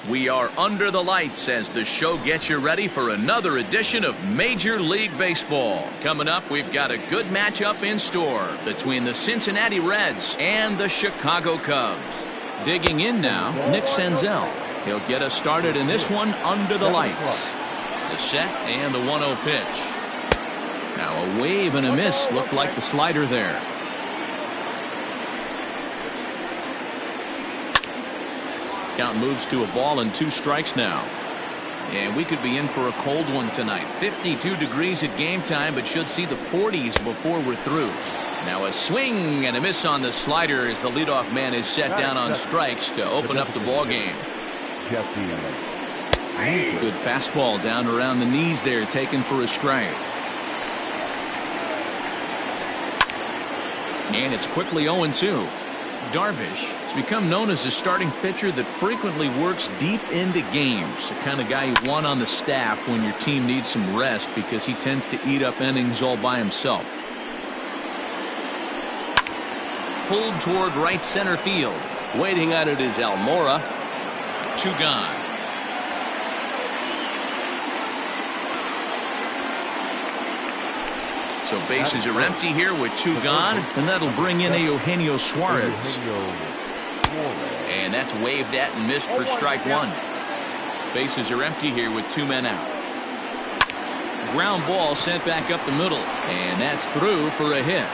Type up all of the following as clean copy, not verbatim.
We are under the lights as the show gets you ready for another edition of Major League Baseball. Coming up, we've got a good matchup in store between the Cincinnati Reds and the Chicago Cubs. Digging in now, Nick Senzel. He'll get us started in this one under the lights. The set and the 1-0 pitch. Now a wave and a miss looked like the slider there. Count moves to a ball and 2 strikes now. And we could be in for a cold one tonight. 52 degrees at game time, but should see the 40s before we're through. Now a swing and a miss on the slider as the leadoff man is set down on strikes to open up the ball game. Good fastball down around the knees there, taken for a strike. And it's quickly 0-2. Darvish has become known as a starting pitcher that frequently works deep into games. The kind of guy you want on the staff when your team needs some rest because he tends to eat up innings all by himself. Pulled toward right center field. Waiting at it is Almora. 2 gone. So bases are empty here with 2 gone, and that'll bring in a Eugenio Suarez. And that's waved at and missed for strike 1. Bases are empty here with 2 men out. Ground ball sent back up the middle, and that's through for a hit.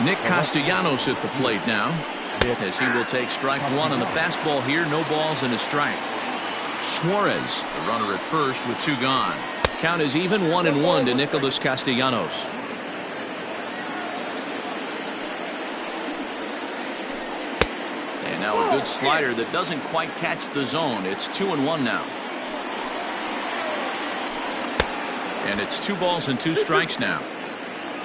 Nick Castellanos at the plate now, as he will take strike 1 on the fastball here. No balls and a strike. Suarez, the runner at first with 2 gone. Count is even 1-1 to Nicholas Castellanos. And now a good slider that doesn't quite catch the zone. It's 2-1 now. And it's 2 balls and 2 strikes now.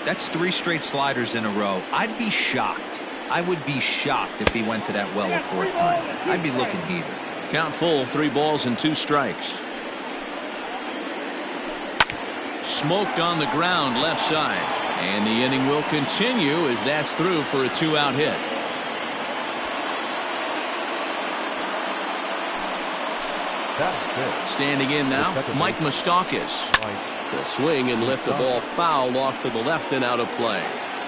That's 3 straight sliders in a row. I'd be shocked. I would be shocked if he went to that well a 4th time. I'd be looking heated. Count full, 3 balls and 2 strikes. Smoked on the ground left side. And the inning will continue as that's through for a 2-out hit. Standing in now, Mike Moustakas. The swing and lift the ball foul off to the left and out of play.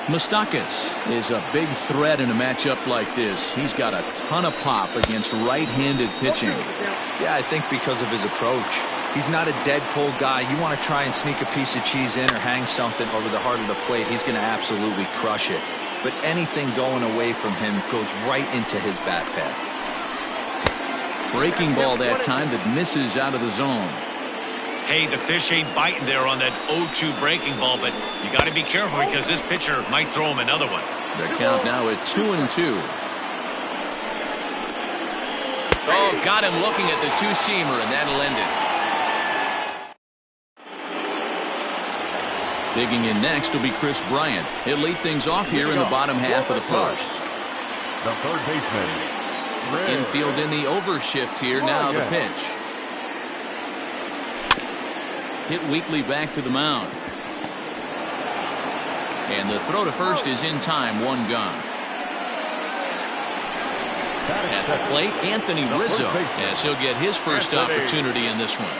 Moustakas is a big threat in a matchup like this. He's got a ton of pop against right-handed pitching. Yeah, I think because of his approach. He's not a dead cold guy. You want to try and sneak a piece of cheese in or hang something over the heart of the plate, he's going to absolutely crush it. But anything going away from him goes right into his bat path. Breaking ball that time that misses out of the zone. Hey, the fish ain't biting there on that 0-2 breaking ball, but you got to be careful because this pitcher might throw him another one. The count now at 2-2. Oh, got him looking at the 2-seamer, and that'll end it. Digging in next will be Chris Bryant. He'll lead things off here in the bottom half of the first. The third baseman. Infield in the overshift here. Now the pitch. Hit weakly back to the mound. And the throw to first is in time. 1 gone. At the plate, Anthony Rizzo, as he'll get his first opportunity in this one.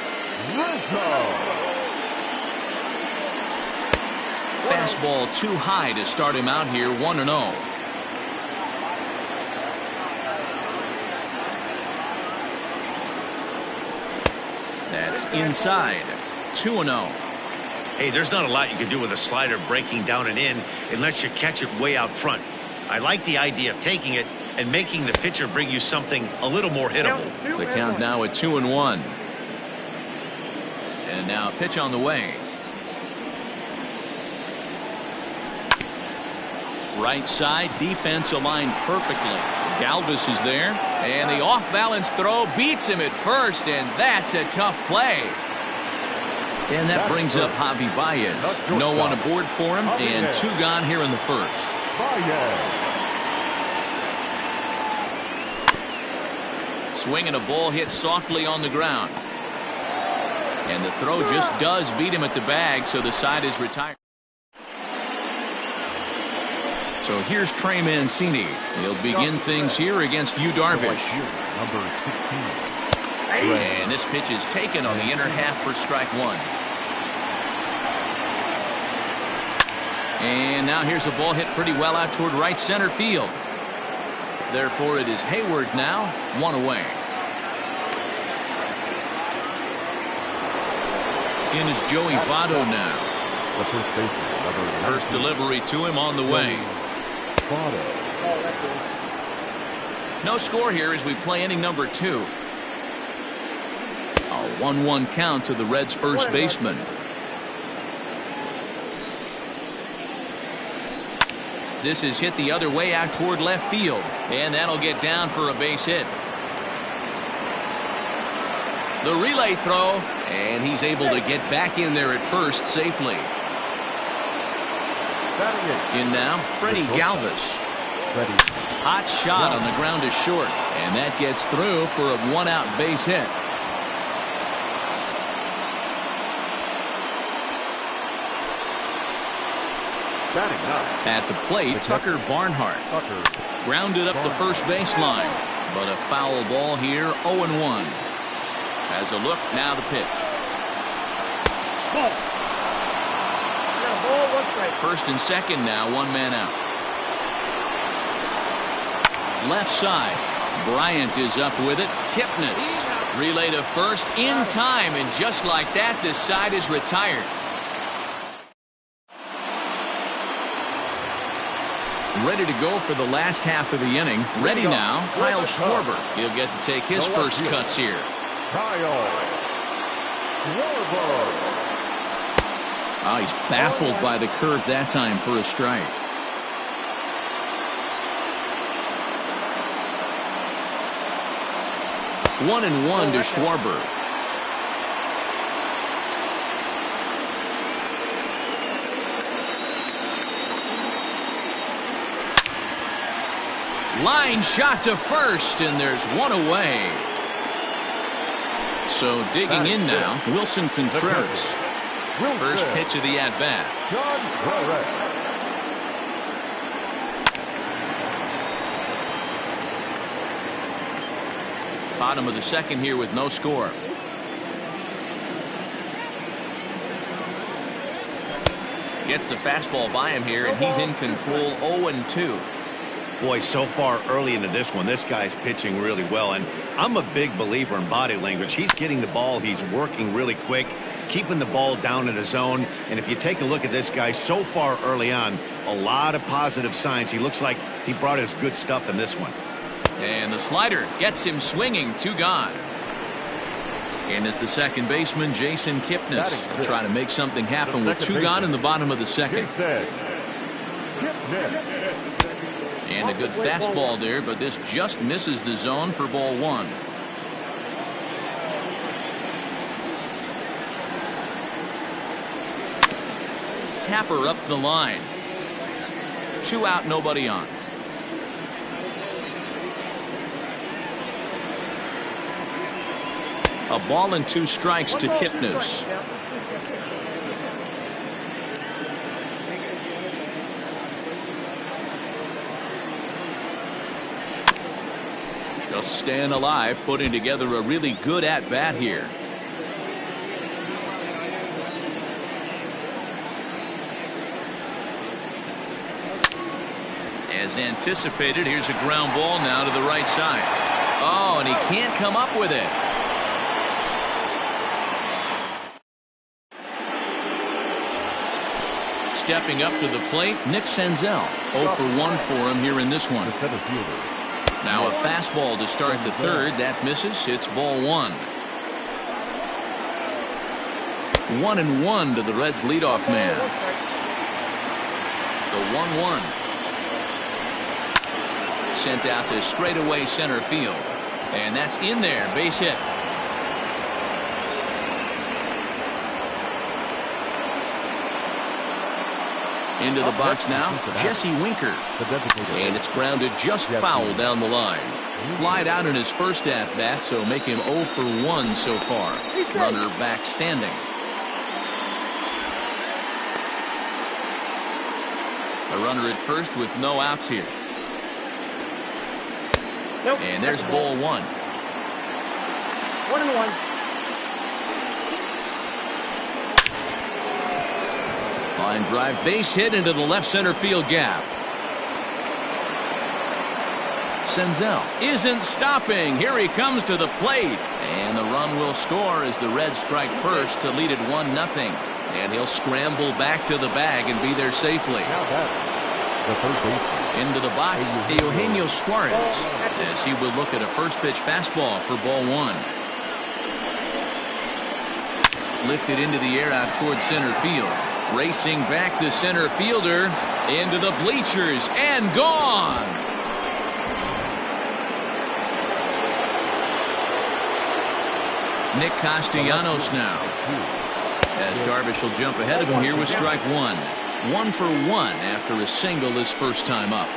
Fastball too high to start him out here. 1-0. That's inside. 2-0. Hey, there's not a lot you can do with a slider breaking down and in unless you catch it way out front. I like the idea of taking it and making the pitcher bring you something a little more hittable. The count now at 2-1. And now a pitch on the way. Right side, defense aligned perfectly. Galvis is there, and the off-balance throw beats him at first, and that's a tough play. And that brings up Javi Baez. No one aboard for him, and 2 gone here in the first. Swing and a ball hit softly on the ground. And the throw just does beat him at the bag, so the side is retired. So here's Trey Mancini. He'll begin things here against Yu Darvish. Number 16. And this pitch is taken on the inner half for strike one. And now here's a ball hit pretty well out toward right center field. Therefore, it is Hayward now, one away. In is Joey Votto now. The first baseman, number First delivery to him on the way. Votto. No score here as we play inning number 2. A 1-1 count to the Reds' first baseman. This is hit the other way out toward left field, and that'll get down for a base hit. The relay throw, and he's able to get back in there at first safely. In now, Freddie Galvis. Hot shot on the ground is short, and that gets through for a 1-out base hit. At the plate, Tucker Barnhart. Grounded up the first baseline, but a foul ball here, 0-1. Has a look, now the pitch. First and second now, one man out. Left side, Bryant is up with it. Kipnis relay to first in time, and just like that, this side is retired. Ready to go for the last half of the inning. Ready now, Kyle Schwarber. He'll get to take his first cuts here. Kyle Schwarber. Oh, he's baffled by the curve that time for a strike. One and one to Schwarber. Line shot to first, and there's one away. So digging in now, Wilson Contreras. First pitch of the at-bat. Bottom of the second here with no score. Gets the fastball by him here, and he's in control, 0-2. Boy, so far early into this one, this guy's pitching really well, and I'm a big believer in body language. He's getting the ball, he's working really quick, keeping the ball down in the zone, and if you take a look at this guy so far early on, a lot of positive signs. He looks like he brought his good stuff in this one. And the slider gets him swinging, 2 gone. And as the second baseman, Jason Kipnis will try to make something happen with 2 gone in the bottom of the second. And a good fastball there, but this just misses the zone for ball 1. Tapper up the line. 2 out, nobody on. A ball and 2 strikes to Kipnis. Just staying alive, putting together a really good at-bat here. As anticipated, here's a ground ball now to the right side. Oh, and he can't come up with it. Stepping up to the plate, Nick Senzel. 0 for 1 for him here in this one. Now a fastball to start the third. That misses. It's ball 1. 1-1 to the Reds leadoff man. The 1-1. Sent out to straightaway center field. And that's in there. Base hit. Into the box now, Jesse Winker. And it's grounded just foul down the line. Flied out in his first at-bat, so make him 0 for 1 so far. Runner back standing. A runner at first with no outs here. Nope. And there's ball 1. 1-1. Line drive, base hit into the left center field gap. Senzel isn't stopping. Here he comes to the plate. And the run will score as the Reds strike first to lead it 1-0. And he'll scramble back to the bag and be there safely. The third baseman. Into the box, Eugenio Suarez, as he will look at a first pitch fastball for ball 1. Lifted into the air out towards center field. Racing back the center fielder into the bleachers and gone. Nick Castellanos now, as Darvish will jump ahead of him here with strike 1. 1 for 1 after a single his first time up.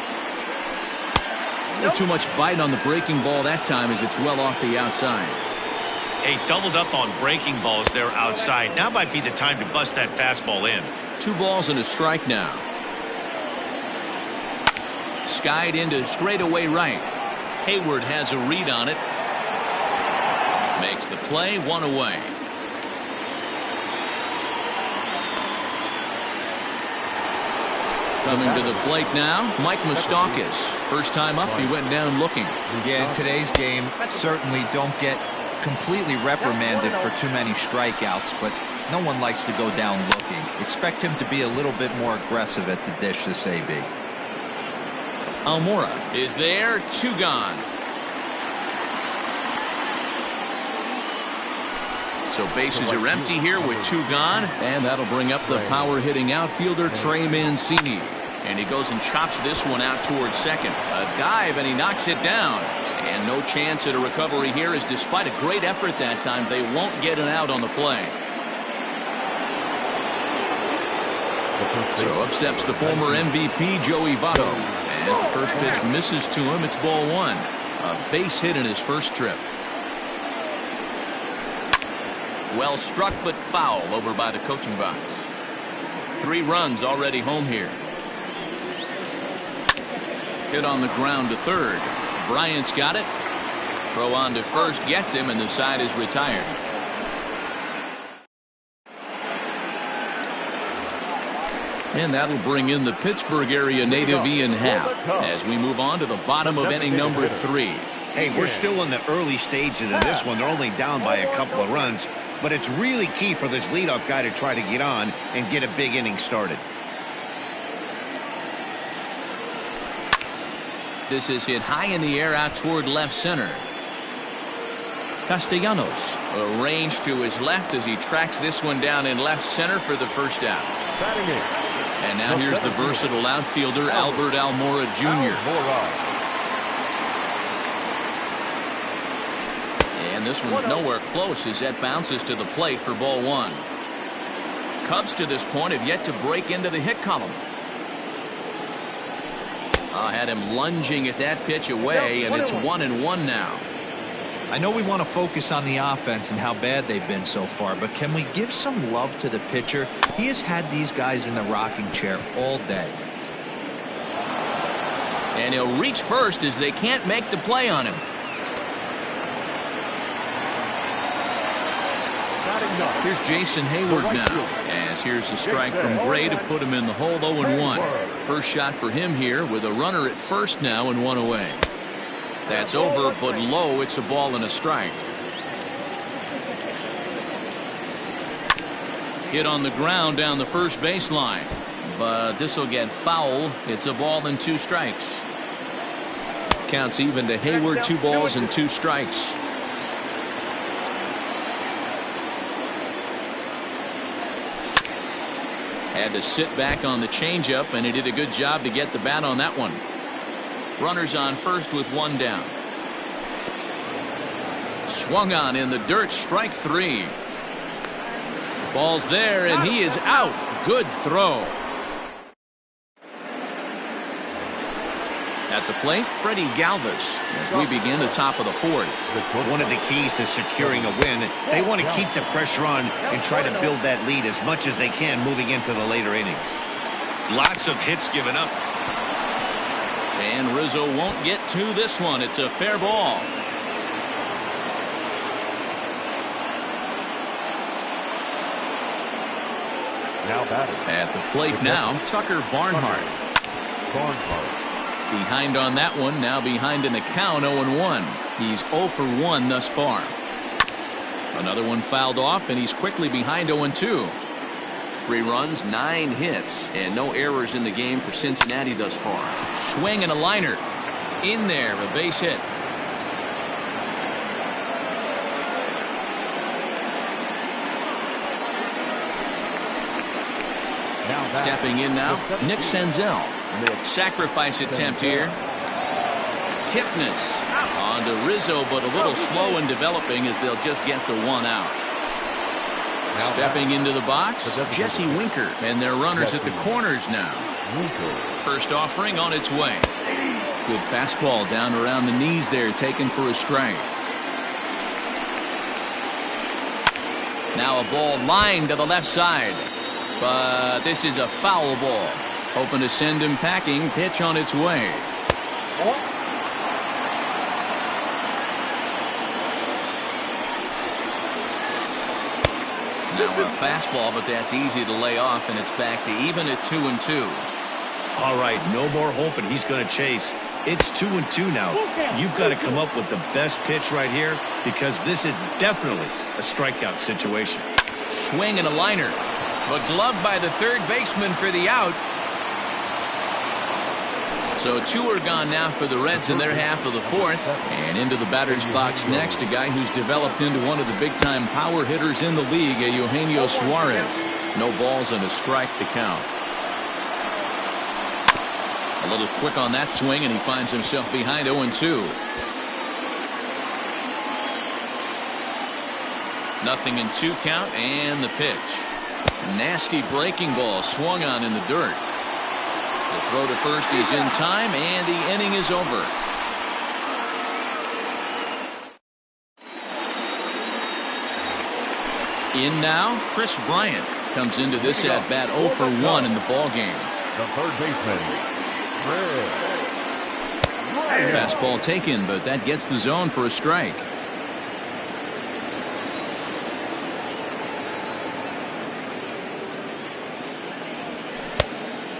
Not too much bite on the breaking ball that time as it's well off the outside. Hey, doubled up on breaking balls there outside. Now might be the time to bust that fastball in. 2 balls and a strike now. Skied into straightaway right. Hayward has a read on it. Makes the play, 1 away. Coming to the plate now, Mike Moustakas. First time up, he went down looking. Yeah, in today's game, certainly don't get completely reprimanded for too many strikeouts, but no one likes to go down looking. Expect him to be a little bit more aggressive at the dish this AB. Almora is there, 2 gone. So bases are empty here with 2 gone, and that'll bring up the power-hitting outfielder Trey Mancini. And he goes and chops this one out towards second. A dive, and he knocks it down. And no chance at a recovery here, as despite a great effort that time, they won't get an out on the play. So up steps the former MVP Joey Votto. As the first pitch misses to him, it's ball 1. A base hit in his first trip. Well struck but foul over by the coaching box. 3 runs already home here. Hit on the ground to third. Bryant's got it. Throw on to first gets him, and the side is retired. And that'll bring in the Pittsburgh area native Ian Happ as we move on to the bottom of inning number 3. Hey, we're still in the early stages of this one. They're only down by a couple of runs, but it's really key for this leadoff guy to try to get on and get a big inning started. This is hit high in the air out toward left center. Castellanos arranged to his left as he tracks this one down in left center for the first out. And now here's the versatile outfielder Albert Almora Jr. And this one's nowhere close as that bounces to the plate for ball 1. Cubs to this point have yet to break into the hit column. Had him lunging at that pitch away, and it's 1-1 now. I know we want to focus on the offense and how bad they've been so far, but can we give some love to the pitcher? He has had these guys in the rocking chair all day. And he'll reach first as they can't make the play on him. Here's Jason Hayward now, as here's a strike from Gray to put him in the hole. 0-1. First shot for him here with a runner at first now and 1 away. That's over, but low. It's a ball and a strike. Hit on the ground down the first baseline, but this will get foul. It's a ball and 2 strikes. Counts even to Hayward. 2 balls and 2 strikes. Had to sit back on the changeup, and he did a good job to get the bat on that one. Runners on first with 1 down. Swung on in the dirt, strike 3. Ball's there, and he is out. Good throw. At the plate, Freddie Galvis as we begin the top of the 4th. One of the keys to securing a win, they want to keep the pressure on and try to build that lead as much as they can moving into the later innings. Lots of hits given up. And Rizzo won't get to this one. It's a fair ball. Now batting. At the plate now, Tucker Barnhart. Behind on that one, now behind in the count, 0-1. He's 0 for 1 thus far. Another one fouled off, and he's quickly behind 0-2. 3 runs, 9 hits, and no errors in the game for Cincinnati thus far. Swing and a liner. In there, a base hit. Stepping in now, Nick Senzel. Sacrifice attempt here. Kipnis on to Rizzo, but a little slow in developing as they'll just get the 1 out. Stepping into the box, Jesse Winker, and their runners at the corners now. First offering on its way. Good fastball down around the knees there, taken for a strike. Now a ball lined to the left side. But this is a foul ball. Hoping to send him packing. Pitch on its way. Now a fastball, but that's easy to lay off, and it's back to even at 2-2. All right, no more hoping he's going to chase. It's 2-2 now. You've got to come up with the best pitch right here, because this is definitely a strikeout situation. Swing and a liner. But gloved by the third baseman for the out. So 2 are gone now for the Reds in their half of the 4th. And into the batter's box next, a guy who's developed into one of the big-time power hitters in the league, Eugenio Suarez. No balls and a strike to count. A little quick on that swing, and he finds himself behind 0-2. Nothing in 2 count, and the pitch. Nasty breaking ball swung on in the dirt. The throw to first is in time, and the inning is over. In now, Chris Bryant comes into this at bat 0 for 1 in the ball game. The third baseman, Red. Fastball taken, but that gets the zone for a strike.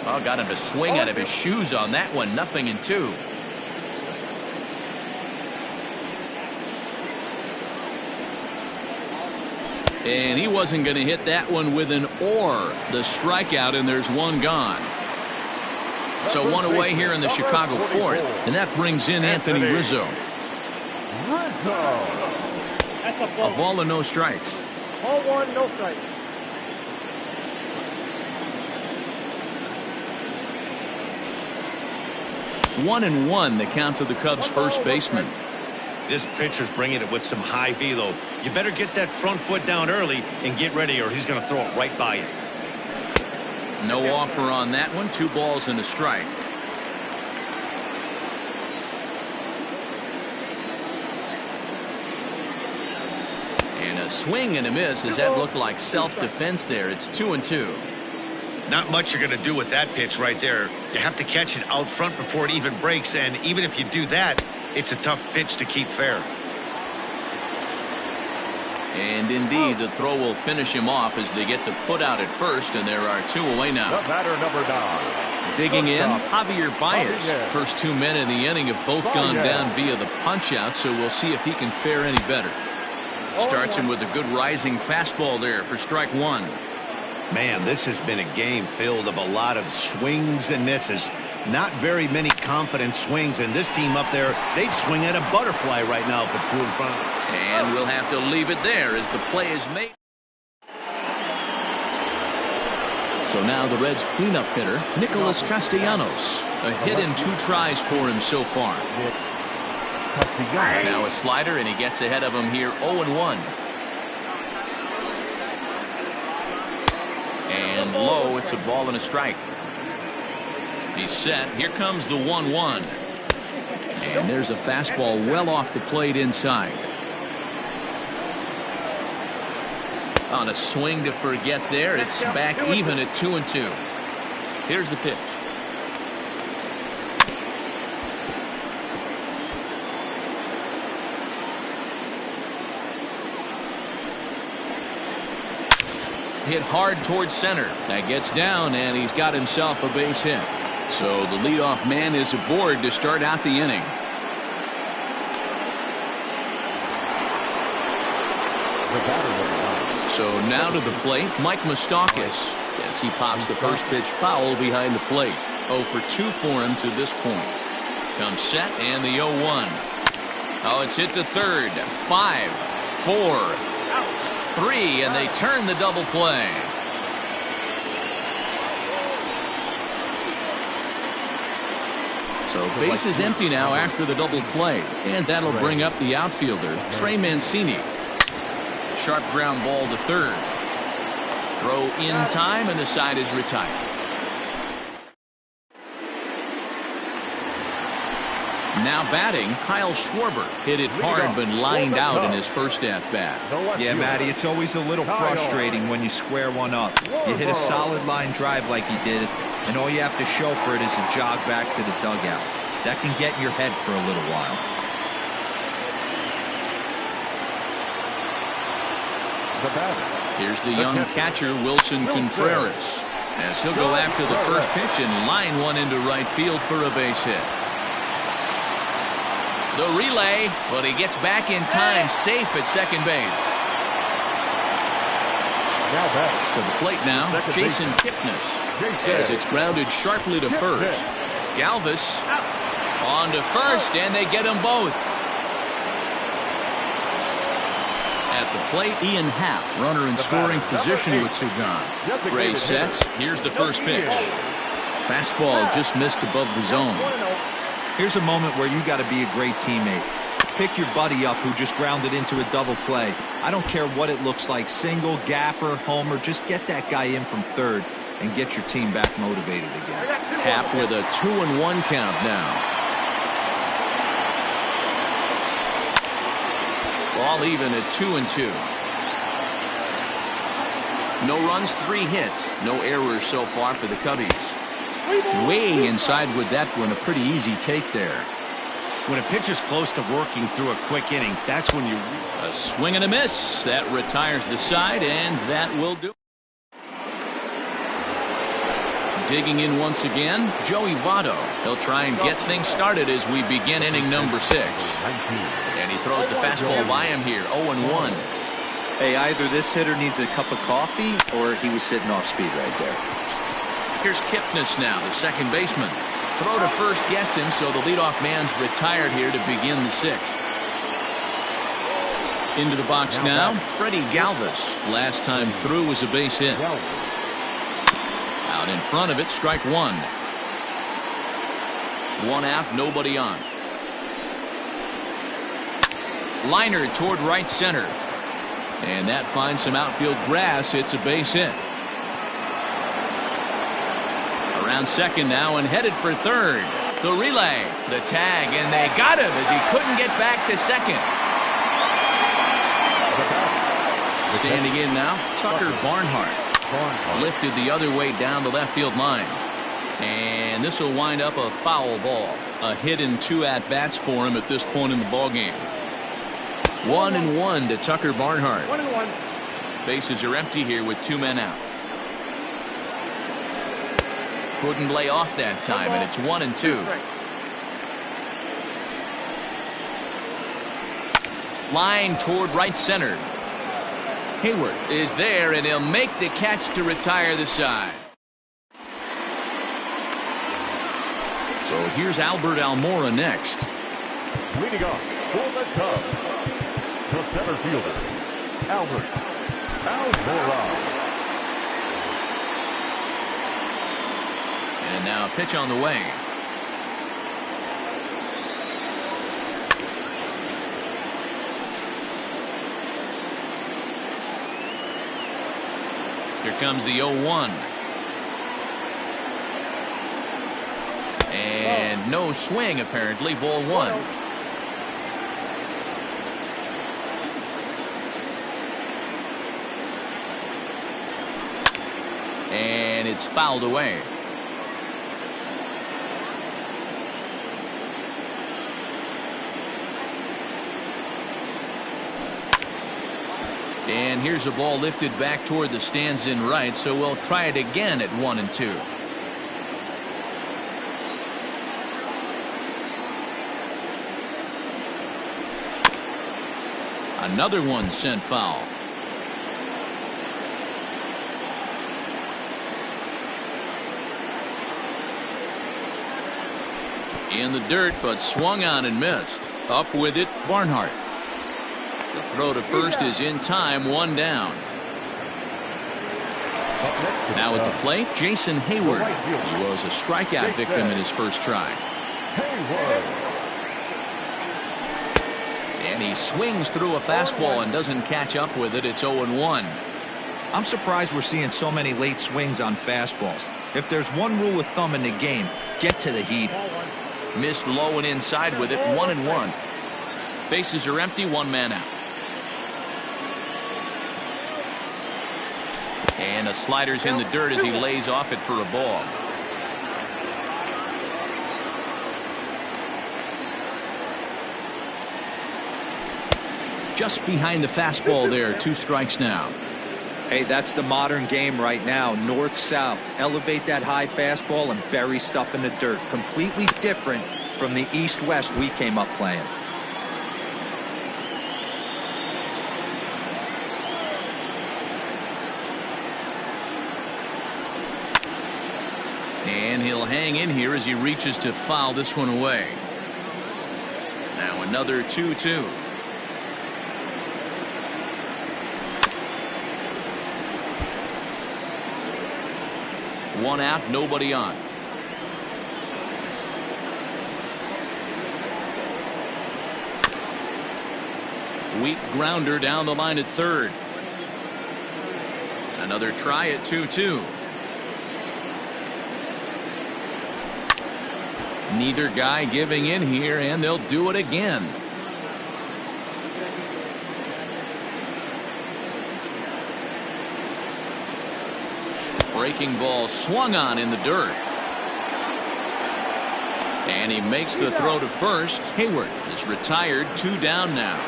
Oh, got him to swing out of his shoes on that one. Nothing in 2. And he wasn't going to hit that one with an or. The strikeout, and there's 1 gone. So 1 away here in the Chicago 4th, and that brings in Anthony Rizzo. A ball and no strikes. Ball 1, no strikes. 1-1 the count to the Cubs first baseman. This pitcher's bringing it with some high velo. You better get that front foot down early and get ready, or he's going to throw it right by you. No offer on that one. 2 balls and a strike. And a swing and a miss as that looked like self-defense there. It's 2-2. Not much you're going to do with that pitch right there. You have to catch it out front before it even breaks, and even if you do that, it's a tough pitch to keep fair. And indeed, the throw will finish him off as they get the put out at first, and there are 2 away now. The batter, number 9. Digging in, Javier Baez. First 2 men in the inning have both gone down via the punch-out, so we'll see if he can fare any better. Starts him with a good rising fastball there for strike 1. Man, this has been a game filled of a lot of swings and misses. Not very many confident swings, and this team up there, they'd swing at a butterfly right now if it threw in front of them. And we'll have to leave it there as the play is made. So now the Reds' cleanup hitter, Nicholas Castellanos. A hit in 2 tries for him so far. Now a slider, and he gets ahead of him here 0-1. And low, it's a ball and a strike. He's set. Here comes the 1-1. And there's a fastball well off the plate inside. On a swing to forget there, it's back even at 2-2. Here's the pitch. Hit hard towards center. That gets down, and he's got himself a base hit. So the leadoff man is aboard to start out the inning. So now to the plate, Mike Moustakas, as he pops the first pitch foul behind the plate. 0 for 2 for him to this point. Comes set, and the 0-1. Oh, it's hit to third. 5, 4, 3, and they turn the double play. So base is empty now after the double play, and that'll bring up the outfielder, Trey Mancini. Sharp ground ball to third. Throw in time, and the side is retired. Now batting, Kyle Schwarber. Hit it hard, but lined out in his first at-bat. Yeah, Matty, it's always a little frustrating when you square one up. You hit a solid line drive like he did, and all you have to show for it is a jog back to the dugout. That can get in your head for a little while. Here's the young catcher, Wilson Contreras, as he'll go after the first pitch and line one into right field for a base hit. The relay, but he gets back in time, safe at second base. To the plate now, Jason Kipnis, as it's grounded sharply to first. Galvis on to first, and they get them both. At the plate, Ian Happ, runner in scoring position with 2 gone. Gray sets. Here's the first pitch. Fastball just missed above the zone. Here's a moment where you got to be a great teammate. Pick your buddy up who just grounded into a double play. I don't care what it looks like, single, gapper, homer, just get that guy in from third and get your team back motivated again. Happ with a 2-1 count now. All even at 2-2. No runs, 3 hits. No errors so far for the Cubbies. Way inside with that one. A pretty easy take there. When a pitcher's close to working through a quick inning, that's when you... A swing and a miss. That retires the side, and that will do. Digging in once again, Joey Votto. He'll try and get things started as we begin inning number 6. And he throws the fastball by him here, 0-1. Hey, either this hitter needs a cup of coffee or he was sitting off speed right there. Here's Kipnis now, the second baseman. Throw to first gets him, so the leadoff man's retired here to begin the 6th. Into the box now, Freddie Galvis. Last time through was a base hit. Out in front of it, strike 1. 1 out, nobody on. Liner toward right center. And that finds some outfield grass. It's a base hit. Around second now and headed for third. The relay, the tag, and they got him as he couldn't get back to second. Standing in now, Tucker Barnhart. Lifted the other way down the left field line. And this will wind up a foul ball. A hit in 2 at-bats for him at this point in the ballgame. 1-1 to Tucker Barnhart. 1-1. Bases are empty here with 2 men out. Couldn't lay off that time, and it's 1-2. Line toward right center. Hayward is there, and he'll make the catch to retire the side. So here's Albert Almora next. Leading off for the Cubs, the center fielder, Albert Almora. And now a pitch on the way. Here comes the 0-1. And no swing, apparently. Ball 1. And it's fouled away. And here's a ball lifted back toward the stands in right, so we'll try it again at 1-2. Another one sent foul. In the dirt, but swung on and missed. Up with it, Barnhart. The throw to first is in time, one down. Now at the plate, Jason Hayward. He was a strikeout victim in his first try. And he swings through a fastball and doesn't catch up with it. It's 0-1. I'm surprised we're seeing so many late swings on fastballs. If there's one rule of thumb in the game, get to the heater. Missed low and inside with it, 1-1. Bases are empty, one man out. And a slider's in the dirt as he lays off it for a ball. Just behind the fastball there, 2 strikes now. Hey, that's the modern game right now. North-south. Elevate that high fastball and bury stuff in the dirt. Completely different from the east-west we came up playing. And he'll hang in here as he reaches to foul this one away. Now another 2-2. One out, nobody on. Weak grounder down the line at third. Another try at 2-2. Neither guy giving in here, and they'll do it again. Breaking ball swung on in the dirt. And he makes the throw to first. Hayward is retired, 2 down now.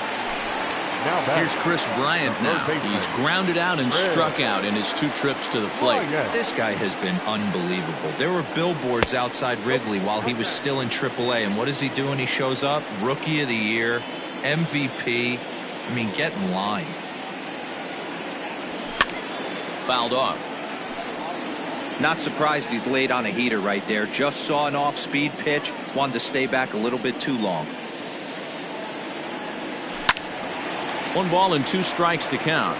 Here's Chris Bryant now. He's grounded out and struck out in his 2 trips to the plate. This guy has been unbelievable. There were billboards outside Wrigley while he was still in AAA. And what is he doing? He shows up, Rookie of the Year, MVP. I mean, get in line. Fouled off. Not surprised he's laid on a heater right there. Just saw an off-speed pitch. Wanted to stay back a little bit too long. 1 ball and 2 strikes to count.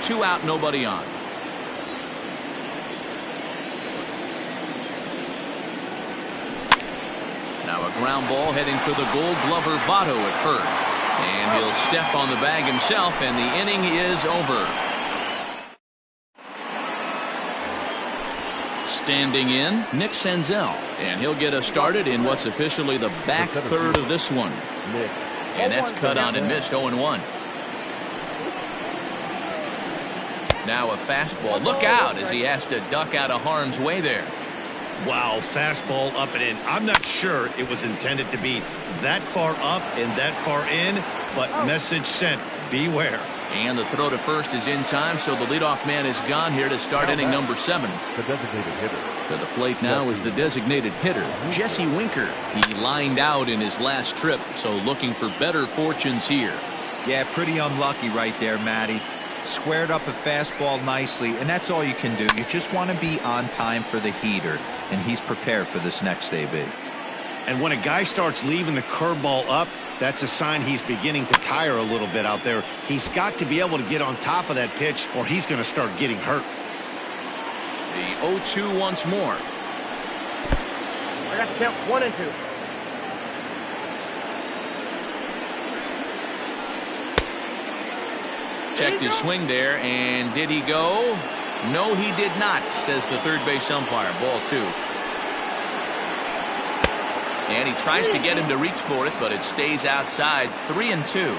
2 out, nobody on. Now a ground ball heading for the Gold Glover Votto at first. And he'll step on the bag himself, and the inning is over. Standing in, Nick Senzel. And he'll get us started in what's officially the back third of this one. And that's cut on and missed, 0-1. Now a fastball. Look out as he has to duck out of harm's way there. Wow, fastball up and in. I'm not sure it was intended to be that far up and that far in, but message sent, beware. And the throw to first is in time, so the leadoff man is gone here to start inning number 7. The designated hitter. To the plate now is the designated hitter, Jesse Winker. He lined out in his last trip, so looking for better fortunes here. Yeah, pretty unlucky right there, Matty. Squared up a fastball nicely, and that's all you can do. You just want to be on time for the heater, and he's prepared for this next AB. And when a guy starts leaving the curveball up, that's a sign he's beginning to tire a little bit out there. He's got to be able to get on top of that pitch, or he's going to start getting hurt. The 0-2 once more. I got to count 1 and 2. Checked his swing there, and did he go? No, he did not, says the third base umpire. Ball 2. And he tries to get him to reach for it, but it stays outside. 3-2.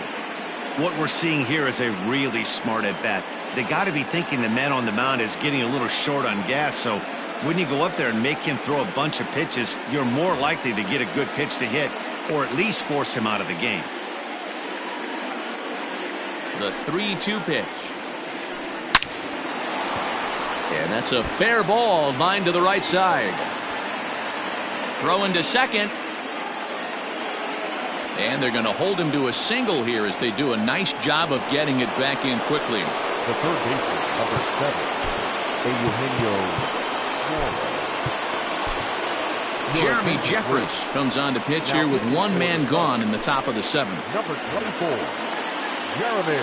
What we're seeing here is a really smart at-bat. They got to be thinking the man on the mound is getting a little short on gas, so when you go up there and make him throw a bunch of pitches, you're more likely to get a good pitch to hit, or at least force him out of the game. The 3-2 pitch. And that's a fair ball, lined to the right side. Throw into second. And they're going to hold him to a single here as they do a nice job of getting it back in quickly. The third baseman, number 7, Eugenio. Jeremy Jeffress comes on to pitch here with one man gone in the top of the 7th. Number 24, Jeremy.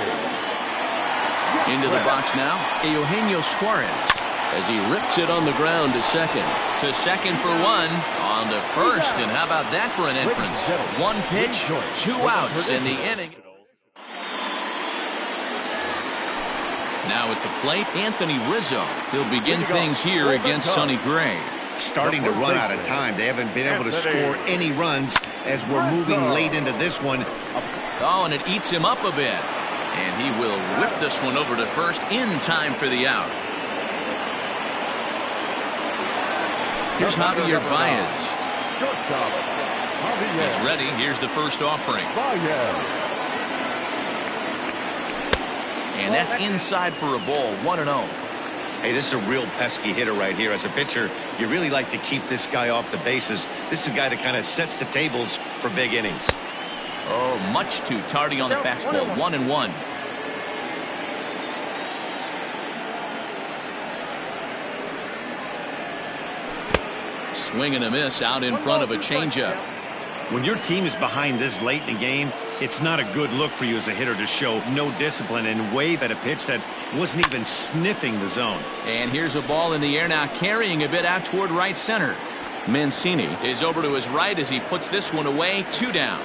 Into the box now, Eugenio Suarez as he rips it on the ground to second. To second for one, on to first, and how about that for an entrance? One pitch, 2 outs in the inning. Now at the plate, Anthony Rizzo. He'll begin things here against Sonny Gray. Starting to run out of time. They haven't been able to score any runs as we're moving late into this one. Oh, and it eats him up a bit. And he will whip this one over to first in time for the out. Here's Javier Baez. He's ready. Here's the first offering. And that's inside for a ball, 1-0. Hey, this is a real pesky hitter right here. As a pitcher, you really like to keep this guy off the bases. This is a guy that kind of sets the tables for big innings. Oh, much too tardy on the fastball, 1-1. Swing and a miss out in front of a changeup. When your team is behind this late in the game, it's not a good look for you as a hitter to show no discipline and wave at a pitch that wasn't even sniffing the zone. And here's a ball in the air now, carrying a bit out toward right center. Mancini is over to his right as he puts this one away, 2 down.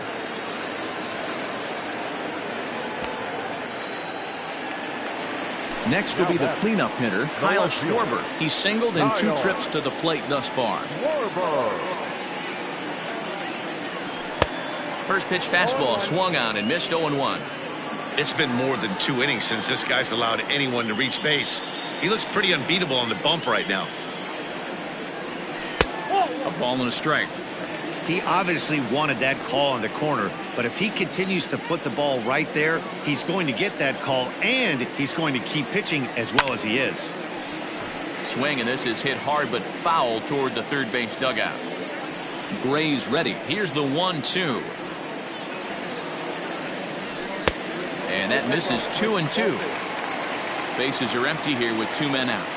Next will be the cleanup hitter, Kyle Schwarber. He's singled in 2 trips to the plate thus far. First pitch fastball swung on and missed, 0-1. It's been more than 2 innings since this guy's allowed anyone to reach base. He looks pretty unbeatable on the bump right now. A ball and a strike. He obviously wanted that call in the corner, but if he continues to put the ball right there, he's going to get that call, and he's going to keep pitching as well as he is. Swing, and this is hit hard but foul toward the third base dugout. Gray's ready. Here's the 1-2. And that misses, 2-2. Bases are empty here with 2 men out.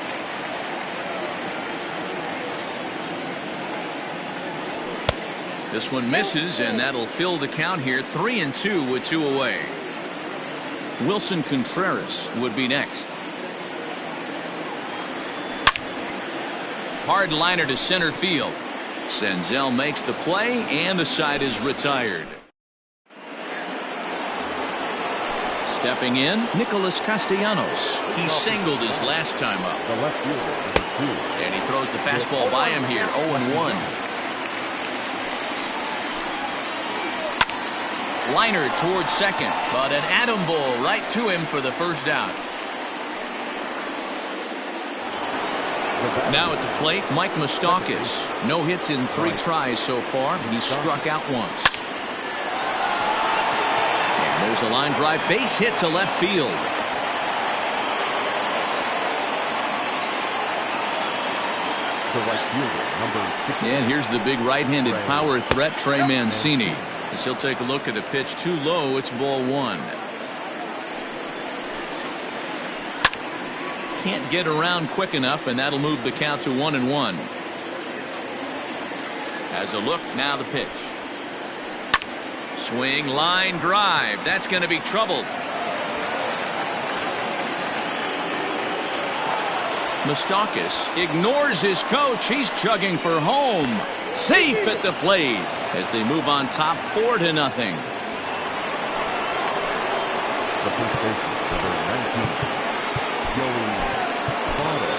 This one misses, and that'll fill the count here, 3-2 with 2 away. Wilson Contreras would be next. Hard liner to center field. Senzel makes the play, and the side is retired. Stepping in, Nicholas Castellanos. He singled his last time up. The left fielder, And he throws the fastball by him here, 0-1. Liner towards second, but an atom ball right to him for the first out. Now at the plate, Mike Moustakas. No hits in 3 tries so far. He struck out once. And there's a line drive, base hit to left field. the right fielder, number 6. And here's the big right-handed power threat, Trey Mancini. As he'll take a look at a pitch too low, it's ball 1. Can't get around quick enough, and that'll move the count to 1-1. As a look, now the pitch. Swing, line drive. That's going to be troubled. Moustakas ignores his coach. He's chugging for home. Safe at the plate as they move on top 4-0. The first baseman, number 19, Joey Votto.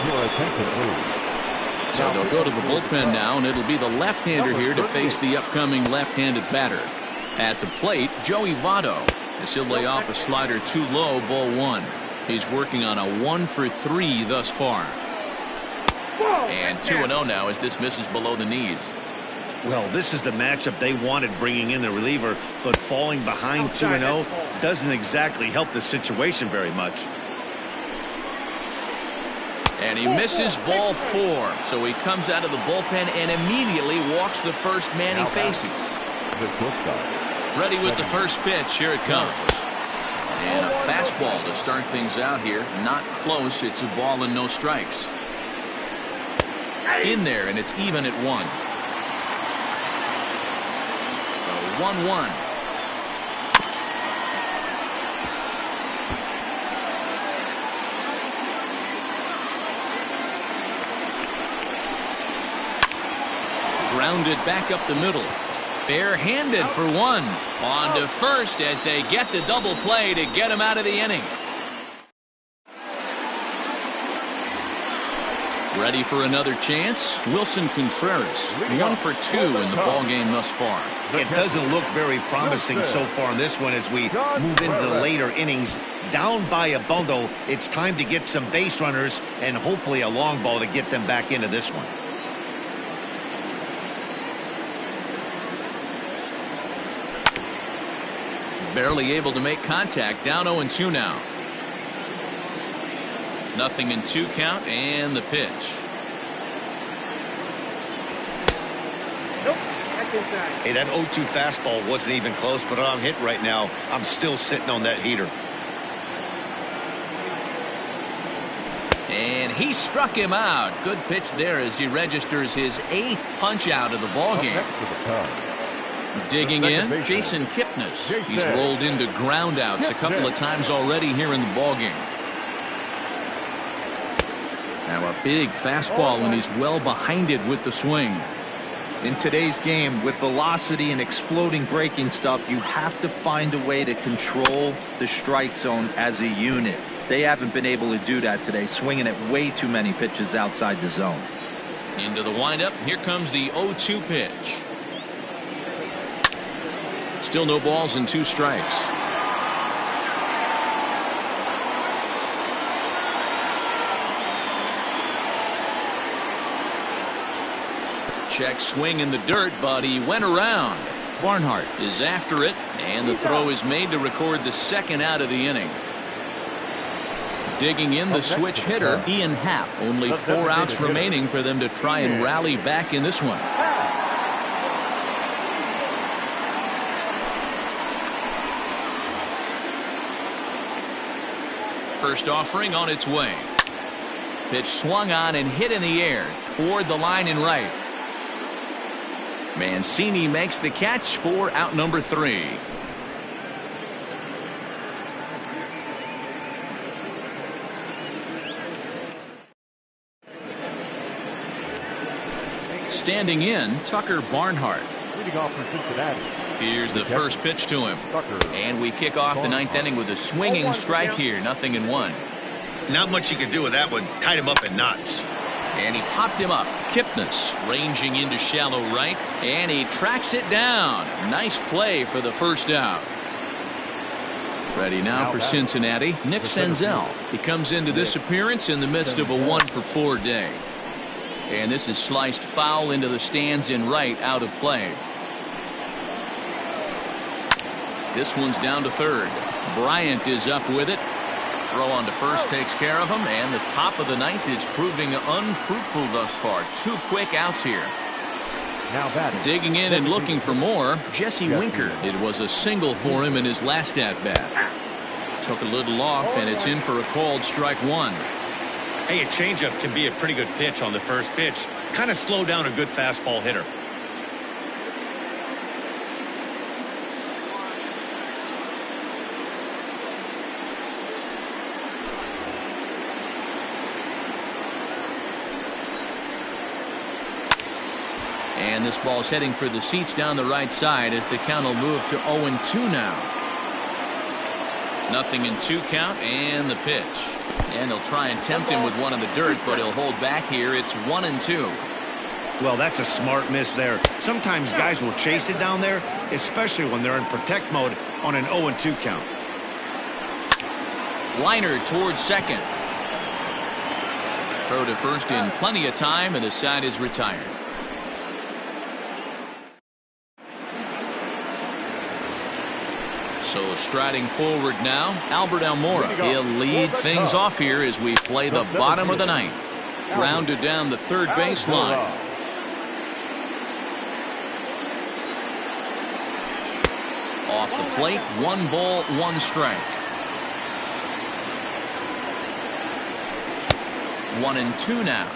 Your attention, please. So they'll go to the bullpen now, and it'll be the left-hander here to face the upcoming left-handed batter. At the plate, Joey Votto, as he'll lay off a slider too low, ball 1. He's working on a 1-for-3 thus far. And 2-0 now as this misses below the knees. Well, this is the matchup they wanted, bringing in the reliever, but falling behind 2-0 doesn't exactly help the situation very much. And he misses ball 4, so he comes out of the bullpen and immediately walks the first man he faces. Ready with the first pitch. Here it comes. And a fastball to start things out here. Not close. It's a ball and no strikes. In there, and it's even at 1. 1-1. Grounded back up the middle. Bare-handed for 1. On to first as they get the double play to get him out of the inning. Ready for another chance? Wilson Contreras, 1 for 2 in the ballgame thus far. It doesn't look very promising so far in this one as we move into the later innings. Down by a bundle, it's time to get some base runners and hopefully a long ball to get them back into this one. Barely able to make contact. Down 0-2 now. 0-2 count and the pitch. Nope, that's inside. Hey, that 0-2 fastball wasn't even close, but I'm hit right now. I'm still sitting on that heater. And he struck him out. Good pitch there as he registers his 8th punch out of the ballgame. Digging in, Jason Kipnis. He's rolled into groundouts a couple of times already here in the ballgame. Now a big fastball, and he's well behind it with the swing. In today's game, with velocity and exploding breaking stuff, you have to find a way to control the strike zone as a unit. They haven't been able to do that today, swinging at way too many pitches outside the zone. Into the windup. Here comes the 0-2 pitch. Still no balls and 2 strikes. Check swing in the dirt, but he went around. Barnhart is after it, and the throw is made to record the 2nd out of the inning. Digging in, the switch hitter, Ian Happ. Only 4 outs remaining for them to try and rally back in this one. First offering on its way. Pitch swung on and hit in the air toward the line and right. Mancini makes the catch for out number 3. Standing in, Tucker Barnhart. Leading off for Cincinnati. Here's the first pitch to him. And we kick off the 9th inning with a swinging strike here. 0-1. Not much you can do with that one. Tied him up in knots. And he popped him up. Kipnis ranging into shallow right. And he tracks it down. Nice play for the first out. Ready now for Cincinnati, Nick Senzel. He comes into this appearance in the midst of a 1-for-4 day. And this is sliced foul into the stands in right, out of play. This one's down to 3rd. Bryant is up with it. Throw on to first takes care of him, and the top of the 9th is proving unfruitful thus far. 2 quick outs here. Now batting. Digging in and looking for more, Jesse Winker. It was a single for him in his last at-bat. Took a little off, and it's in for a called strike 1. Hey, a changeup can be a pretty good pitch on the first pitch. Kind of slow down a good fastball hitter. And this ball's heading for the seats down the right side as the count will move to 0-2 now. 0-2 count and the pitch. And he'll try and tempt him with one in the dirt, but he'll hold back here. It's 1-2. Well, that's a smart miss there. Sometimes guys will chase it down there, especially when they're in protect mode on an 0-2 count. Liner towards second. Throw to first in plenty of time, and the side is retired. So striding forward now, Albert Almora. He'll lead things off here as we play the bottom of the ninth. Grounded down the third baseline. Off the plate, 1 ball, 1 strike. 1-2 now.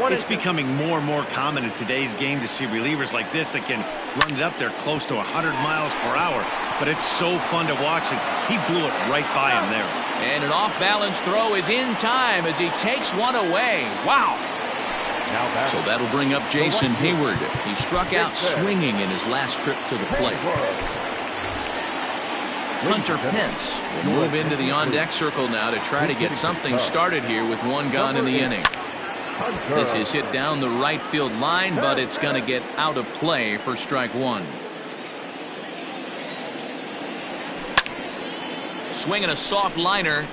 It's becoming more and more common in today's game to see relievers like this that can run it up there close to 100 miles per hour. But it's so fun to watch, and he blew it right by him there. And an off-balance throw is in time as he takes one away. Wow. So that'll bring up Jason Hayward. He struck out swinging in his last trip to the plate. Hunter Pence will move into the on-deck circle now to try to get something started here with 1 gone in the inning. This is hit down the right field line, but it's going to get out of play for strike 1. Swinging a soft liner,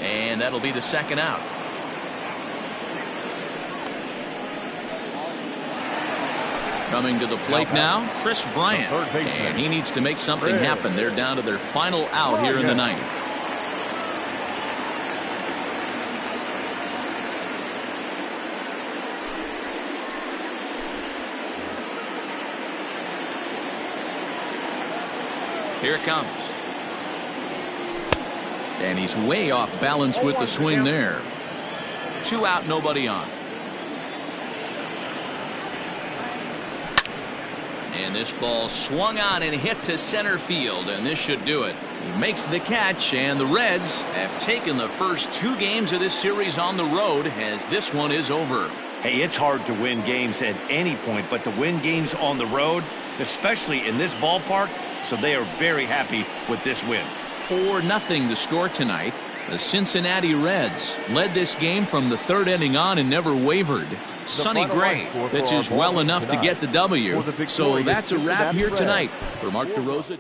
and that'll be the second out. Coming to the plate now, Chris Bryant. And he needs to make something happen. They're down to their final out here in the ninth. Here it comes. And he's way off balance with the swing there. 2 out, nobody on. And this ball swung on and hit to center field, and this should do it. He makes the catch, and the Reds have taken the first 2 games of this series on the road as this one is over. Hey, it's hard to win games at any point, but to win games on the road, especially in this ballpark, so they are very happy with this win. 4-0 the score tonight. The Cincinnati Reds led this game from the 3rd inning on and never wavered. Sonny Gray pitches well enough to get the W. So that's a wrap here tonight. For Mark DeRosa.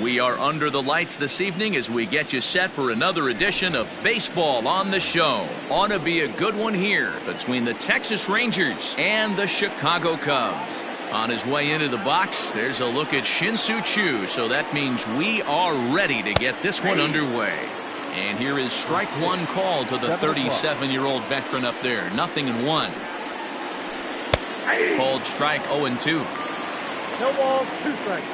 We are under the lights this evening as we get you set for another edition of Baseball on the Show. Ought to be a good one here between the Texas Rangers and the Chicago Cubs. On his way into the box, there's a look at Shin-Soo Choo, so that means we are ready to get this one underway. And here is strike one called to the 37-year-old veteran up there. 0-1. Called strike 0-2. No balls, 2 strikes.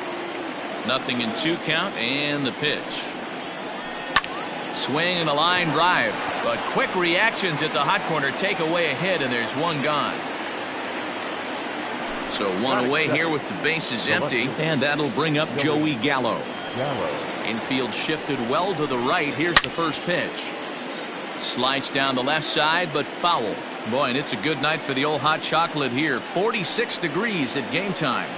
0-2 count, and the pitch. Swing and a line drive, but quick reactions at the hot corner take away a hit, and there's one gone. So one away here with the bases empty, and that'll bring up Joey Gallo. Infield shifted well to the right. Here's the first pitch. Sliced down the left side, but foul. Boy, and it's a good night for the old hot chocolate here. 46 degrees at game time.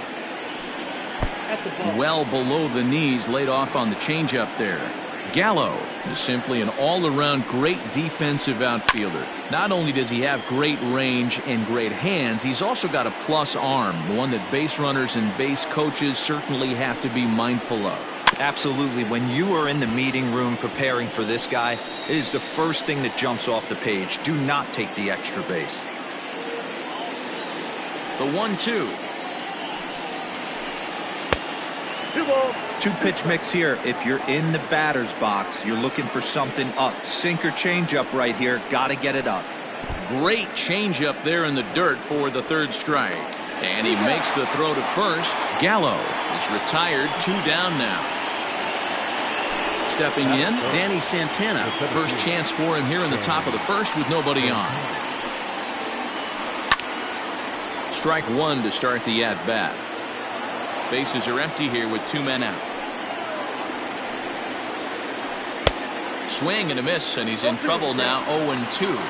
Well below the knees, laid off on the changeup there. Gallo is simply an all-around great defensive outfielder. Not only does he have great range and great hands, he's also got a plus arm, one that base runners and base coaches certainly have to be mindful of. Absolutely. When you are in the meeting room preparing for this guy, it is the first thing that jumps off the page. Do not take the extra base. The 1-2. 2 balls. 2-pitch mix here. If you're in the batter's box, you're looking for something up. Sink or change up right here. Got to get it up. Great changeup there in the dirt for the third strike. And he makes the throw to first. Gallo is retired. 2 down now. Stepping in, Danny Santana. First chance for him here in the top of the first with nobody on. Strike 1 to start the at-bat. Bases are empty here with 2 men out. Swing and a miss, and he's in trouble now. 0-2.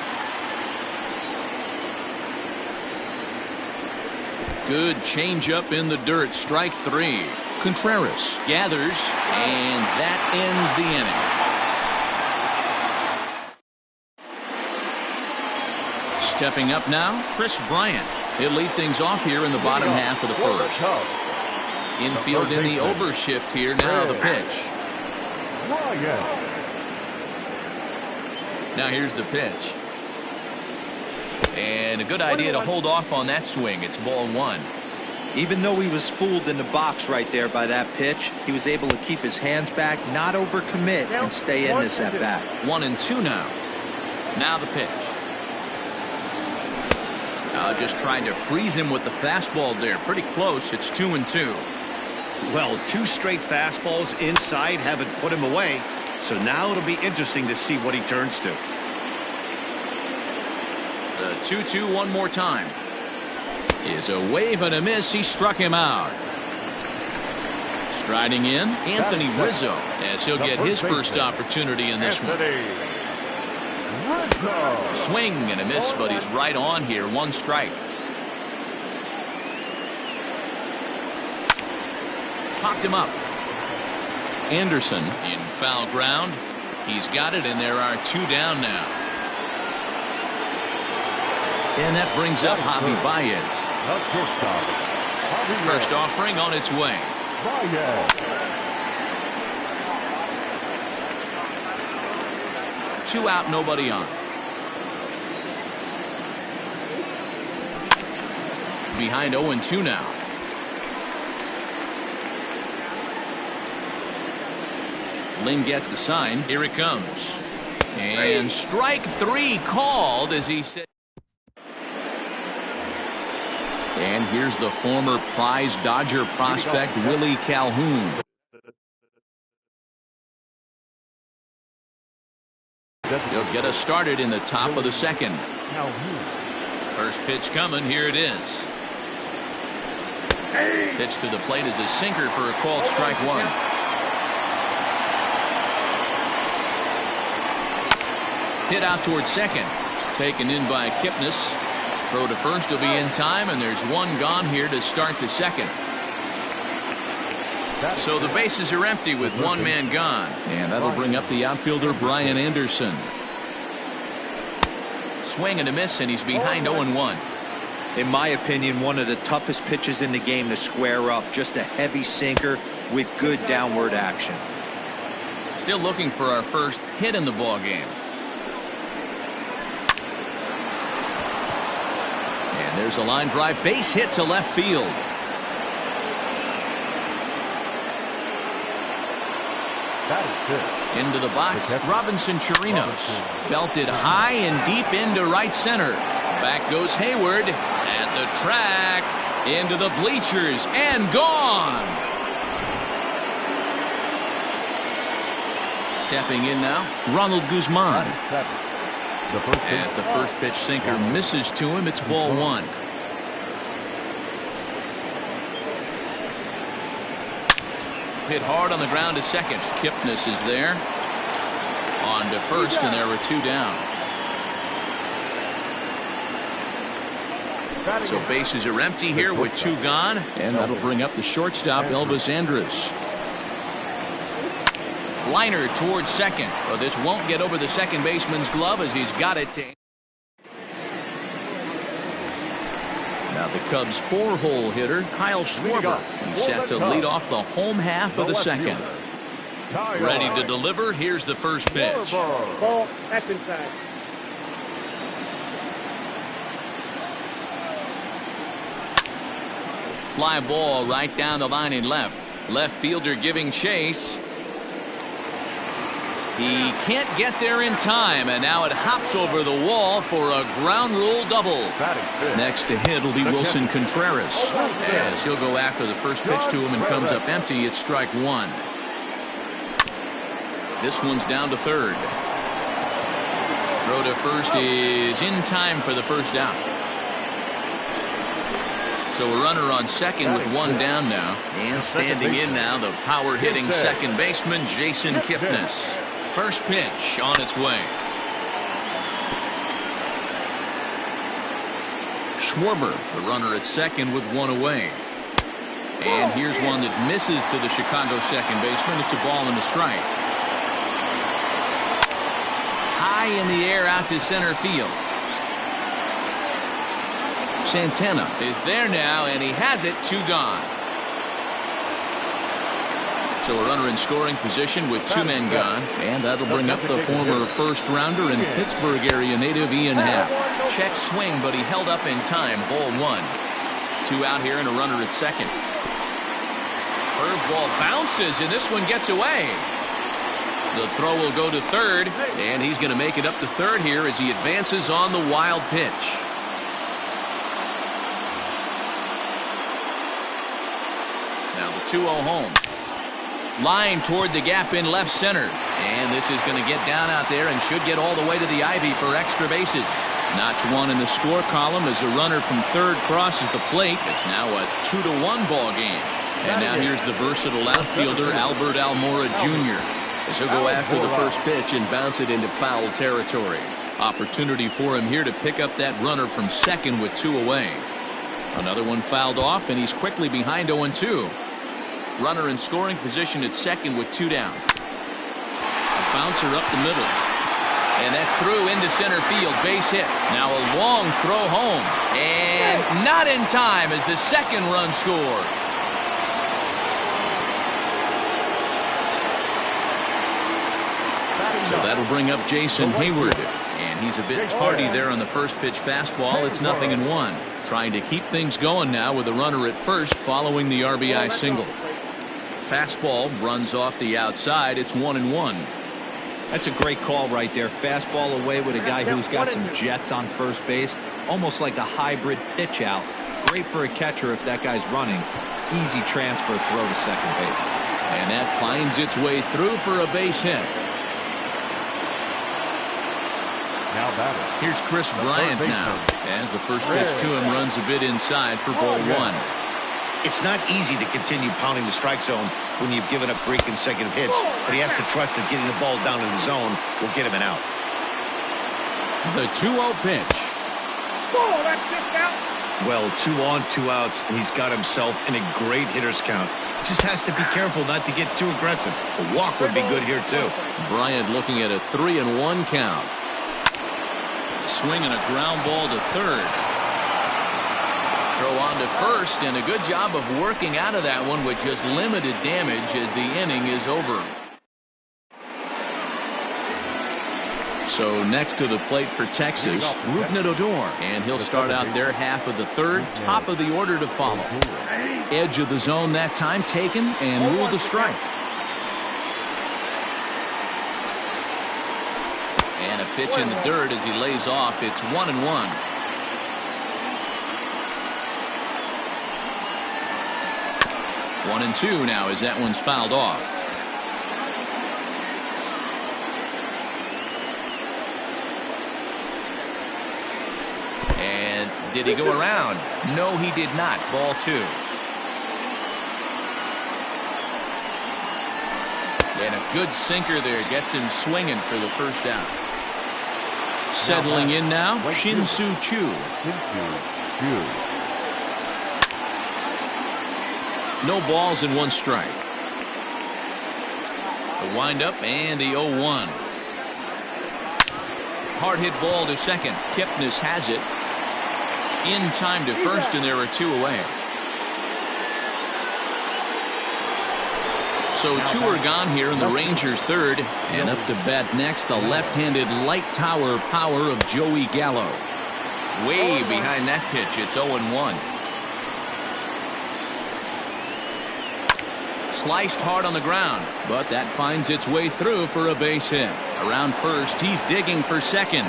Good changeup in the dirt. Strike 3. Contreras gathers, and that ends the inning. Stepping up now, Chris Bryant. He'll lead things off here in the bottom half of the first. Infield in the overshift here. Now the pitch. Now here's the pitch. And a good idea to hold off on that swing. It's ball 1. Even though he was fooled in the box right there by that pitch, he was able to keep his hands back, not overcommit, and stay in this at bat. 1-2 now. Now the pitch. Just trying to freeze him with the fastball there. Pretty close. It's 2-2. Well, 2 straight fastballs inside haven't put him away. So now it'll be interesting to see what he turns to. The 2-2 one more time. Is a wave and a miss. He struck him out. Striding in, Anthony Rizzo, as he'll get his first opportunity in this one. Swing and a miss, but he's right on here. 1 strike. Popped him up. Anderson in foul ground. He's got it, and there are 2 down now. And that brings up Javi Baez. First offering on its way. 2 out, nobody on. Behind 0-2 now. Lynn gets the sign. Here it comes. And strike 3 called as he said. And here's the former prize Dodger prospect, Willie Calhoun. He'll get us started in the top of the second. First pitch coming. Here it is. Pitch to the plate is a sinker for a called strike 1. Hit out towards second. Taken in by Kipnis. Throw to first will be in time, and there's 1 gone here to start the second. So the bases are empty with 1 man gone, and that'll bring up the outfielder Brian Anderson. Swing and a miss, and he's behind 0-1. In my opinion, one of the toughest pitches in the game to square up. Just a heavy sinker with good downward action. Still looking for our first hit in the ball game. And there's a line drive base hit to left field. That is good. Into the box, Robinson Chirinos. Belted high and deep into right center. Back goes Hayward at the track, into the bleachers, and gone. Stepping in now, Ronald Guzman. As the first pitch sinker misses to him, it's ball one. Hit hard on the ground to second. Kipnis is there. On to first, and there were two down. So bases are empty here with two gone, and that'll bring up the shortstop, Elvis Andrus. Liner towards second. Well, this won't get over the second baseman's glove as he's got it to. Now the Cubs' four-hole hitter, Kyle Schwarber. He's set to lead off the home half of the second. Ready to deliver. Here's the first pitch. Ball, that's inside. Fly ball right down the line in left. Left fielder giving chase. He can't get there in time, and now it hops over the wall for a ground rule double. Next to hit will be Wilson Contreras, as he'll go after the first pitch to him and comes up empty. It's strike one. This one's down to third. Throw to first is in time for the first out. So a runner on second with one down now. And standing in now, the power-hitting second baseman, Jason Kipnis. First pitch on its way. Schwarber, the runner at second with one away. And here's one that misses to the Chicago second baseman. It's a ball and a strike. High in the air out to center field. Santana is there now, and he has it, two gone. So a runner in scoring position with two men gone, and that'll bring up the former first-rounder and Pittsburgh area native Ian Happ. Check swing, but he held up in time. Ball one. Two out here and a runner at second. Curveball bounces, and this one gets away. The throw will go to third, and he's going to make it up to third here as he advances on the wild pitch. Now the 2-0 home. Line toward the gap in left center. And this is going to get down out there and should get all the way to the ivy for extra bases. Notch one in the score column as a runner from third crosses the plate. It's now a 2-1 ball game. And now here's the versatile outfielder, Albert Almora Jr. as he'll go after the first pitch and bounce it into foul territory. Opportunity for him here to pick up that runner from second with two away. Another one fouled off, and he's quickly behind 0-2. Runner in scoring position at second with two down. A bouncer up the middle. And that's through into center field. Base hit. Now a long throw home. And not in time as the second run scores. So that'll bring up Jason Hayward. And he's a bit tardy there on the first pitch fastball. It's 0-1. Trying to keep things going now with a runner at first following the RBI single. Fastball runs off the outside. It's 1-1. That's a great call right there. Fastball away with a guy who's got some jets on first base. Almost like a hybrid pitch out. Great for a catcher if that guy's running. Easy transfer throw to second base. And that finds its way through for a base hit. Now batter. Here's Chris Bryant now, as the first pitch to him runs a bit inside for ball one. It's not easy to continue pounding the strike zone when you've given up 3 consecutive hits, but he has to trust that getting the ball down in the zone will get him an out. The 2-0 pitch. Ball, that's kicked out. Well, 2 on, 2 outs, and he's got himself in a great hitter's count. He just has to be careful not to get too aggressive. A walk would be good here, too. Bryant looking at a 3-1 count. Swing and a ground ball to third. Throw on to first, and a good job of working out of that one with just limited damage as the inning is over. So next to the plate for Texas, Rougned Odor, and he'll start out their half of the third, top of the order to follow. Edge of the zone that time taken and ruled a strike. And a pitch in the dirt as he lays off. It's 1-1. One and two now as that one's fouled off. And did he go around? No, he did not. Ball two. And a good sinker there gets him swinging for the first out. Settling in now, Shin-Soo Choo. No balls and one strike. The windup and the 0-1. Hard hit ball to second. Kipnis has it. In time to first, and there are two away. So two are gone here in the Rangers' third. And up to bat next, the left-handed light tower power of Joey Gallo. Way behind that pitch, it's 0-1. Sliced hard on the ground, but that finds its way through for a base hit. Around first, he's digging for second.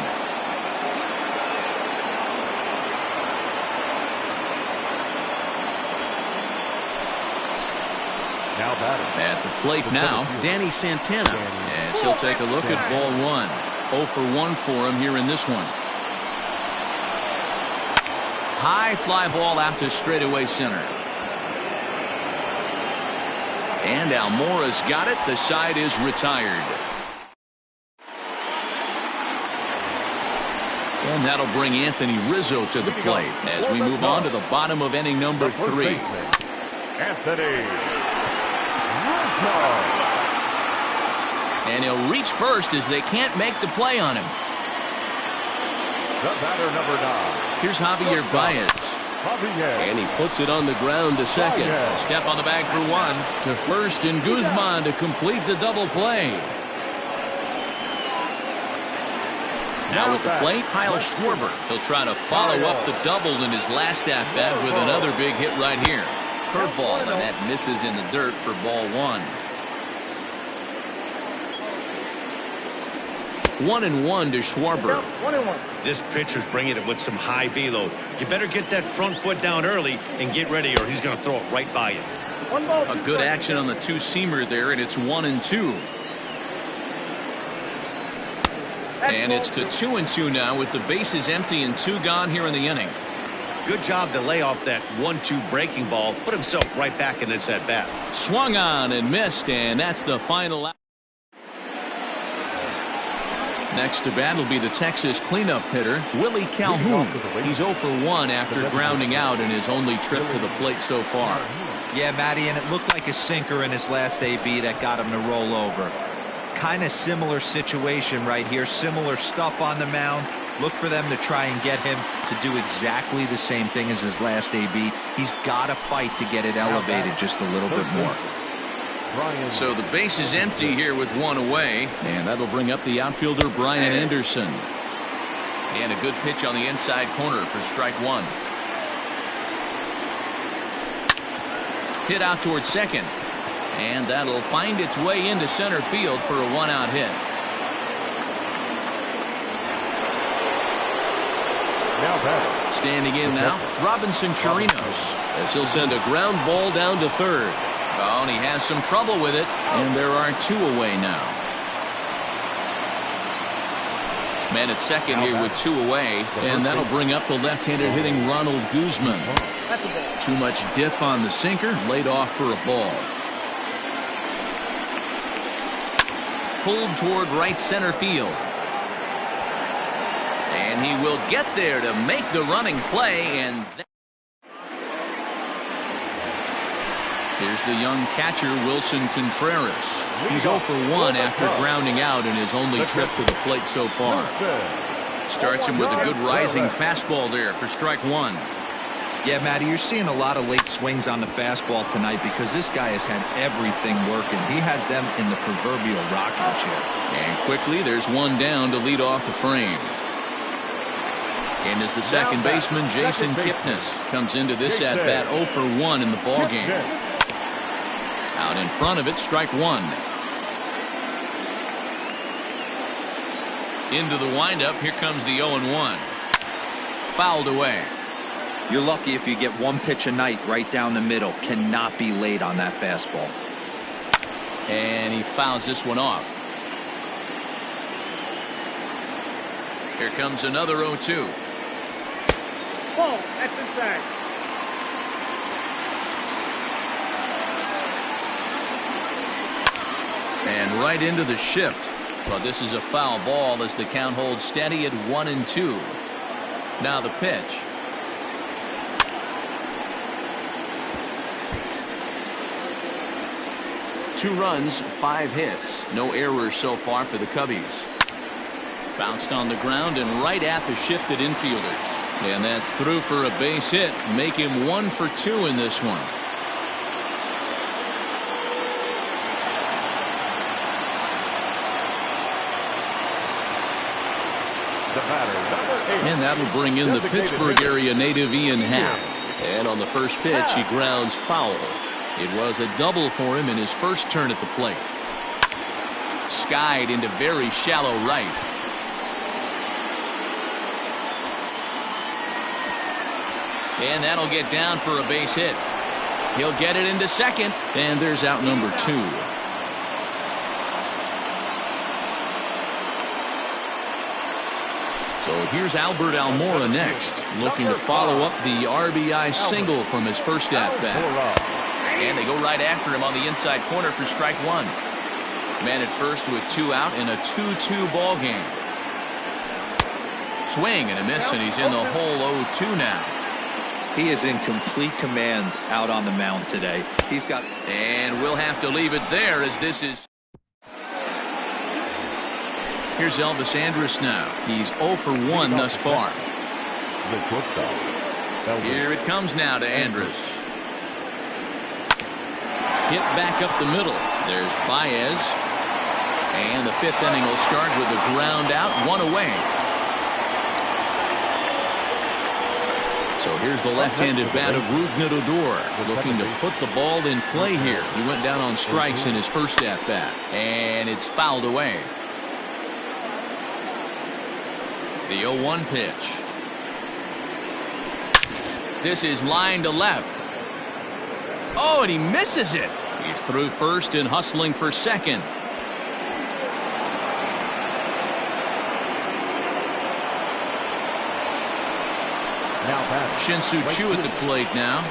At the plate now, Danny Santana, as he'll take a look at ball one. 0 for 1 for him here in this one. High fly ball out to straightaway center. And Almora's got it. The side is retired. And that'll bring Anthony Rizzo to the plate as we move on to the bottom of inning number 3. Anthony. And he'll reach first as they can't make the play on him. The batter, number 9. Here's Javier Baez. And he puts it on the ground to second. Step on the bag for one. To first, and Guzman to complete the double play. Now at the plate, Kyle Schwarber. He'll try to follow up the double in his last at-bat with another big hit right here. Curveball, and that misses in the dirt for ball one. 1-1 to Schwarber. This pitcher's bringing it with some high velo. You better get that front foot down early and get ready, or he's going to throw it right by you. A good action on the two-seamer there, and it's 1-2. And it's to 2-2 now with the bases empty and 2 gone here in the inning. Good job to lay off that 1-2 breaking ball. Put himself right back in this at-bat. Swung on and missed, and that's the final out. Next to bat will be the Texas cleanup hitter, Willie Calhoun. He's 0 for 1 after grounding out in his only trip to the plate so far. Yeah, Matty, and it looked like a sinker in his last AB that got him to roll over. Kind of similar situation right here. Similar stuff on the mound. Look for them to try and get him to do exactly the same thing as his last AB. He's got to fight to get it elevated just a little bit more. So the base is empty here with 1 away, and that'll bring up the outfielder Brian Anderson. And a good pitch on the inside corner for strike 1. Hit out towards second, and that'll find its way into center field for a 1-out hit. Standing in now, Robinson Chirinos, as he'll send a ground ball down to third. Oh, and he has some trouble with it, and there are 2 away now. Man at second here with 2 away, and that'll bring up the left-handed hitting Ronald Guzman. Too much dip on the sinker, laid off for a ball. Pulled toward right center field. And he will get there to make the running play, and here's the young catcher, Wilson Contreras. He's 0 for 1 after grounding out in his only trip to the plate so far. Starts him with a good rising fastball there for strike 1. Yeah, Matty, you're seeing a lot of late swings on the fastball tonight because this guy has had everything working. He has them in the proverbial rocking chair. And quickly, there's one down to lead off the frame. And as the second baseman, Jason Kipnis, comes into this at-bat 0 for 1 in the ballgame. Out in front of it, strike one. Into the windup, here comes the 0-1. Fouled away. You're lucky if you get one pitch a night right down the middle. Cannot be late on that fastball. And he fouls this one off. Here comes another 0-2. Ball, that's inside. And right into the shift. But this is a foul ball as the count holds steady at 1-2. Now the pitch. Two runs, 5 hits. No errors so far for the Cubbies. Bounced on the ground and right at the shifted infielders. And that's through for a base hit. Make him 1 for 2 in this one. The batter, number 8. And that'll bring in the Pittsburgh area native Ian Happ. And on the first pitch, he grounds foul. It was a double for him in his first turn at the plate. Skied into very shallow right. And that'll get down for a base hit. He'll get it into second. And there's out number 2. So here's Albert Almora next, looking to follow up the RBI single from his first at-bat. And they go right after him on the inside corner for strike one. Man at first with 2 out in a 2-2 ball game. Swing and a miss, and he's in the hole 0-2 now. He is in complete command out on the mound today. He's got... And we'll have to leave it there as this is... Here's Elvis Andrus now. He's 0 for 1 thus far. Here it comes now to Andrus. Hit back up the middle. There's Baez. And the 5th inning will start with a ground out, 1 away. So here's the left-handed bat of Rougned Odor, looking to put the ball in play here. He went down on strikes in his first at-bat. And it's fouled away. The 0-1 pitch. This is line to left. Oh, and he misses it. He's through first and hustling for second. Shin-Soo Choo at the plate now.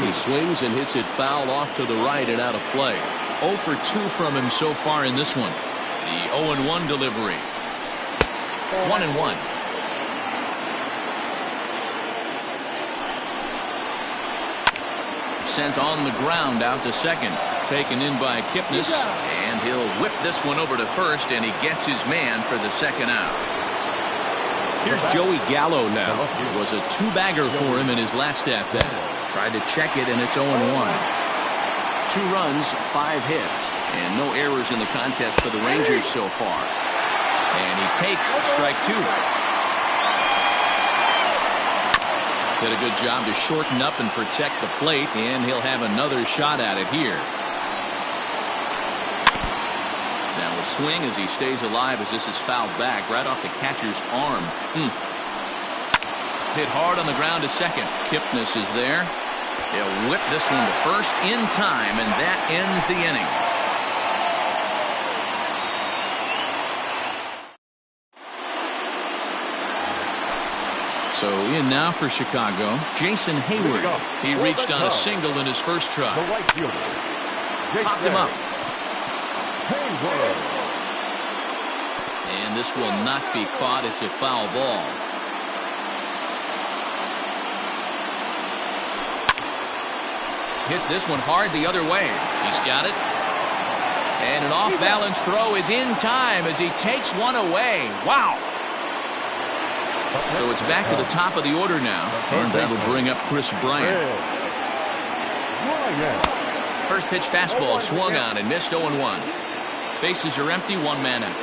He swings and hits it foul off to the right and out of play. 0 for 2 from him so far in this one. The 0-1 delivery. 1-1. Sent on the ground out to second. Taken in by Kipnis. And he'll whip this one over to first, and he gets his man for the second out. Here's Joey Gallo now. It was a 2-bagger for him in his last at-bat. Tried to check it, and it's 0-1. 2 runs, 5 hits, and no errors in the contest for the Rangers so far. And he takes strike 2. Did a good job to shorten up and protect the plate, and he'll have another shot at it here. Now a swing as he stays alive as this is fouled back right off the catcher's arm. Hit hard on the ground to second. Kipnis is there. They'll whip this one to first in time, and that ends the inning. So in now for Chicago, Jason Hayward. He reached on a single in his first try. Popped him up. And this will not be caught. It's a foul ball. Hits this one hard the other way. He's got it. And an off-balance throw is in time as he takes one away. Wow. So it's back to the top of the order now, and that'll bring up Chris Bryant. First pitch fastball swung on and missed 0-1. Bases are empty, one man out.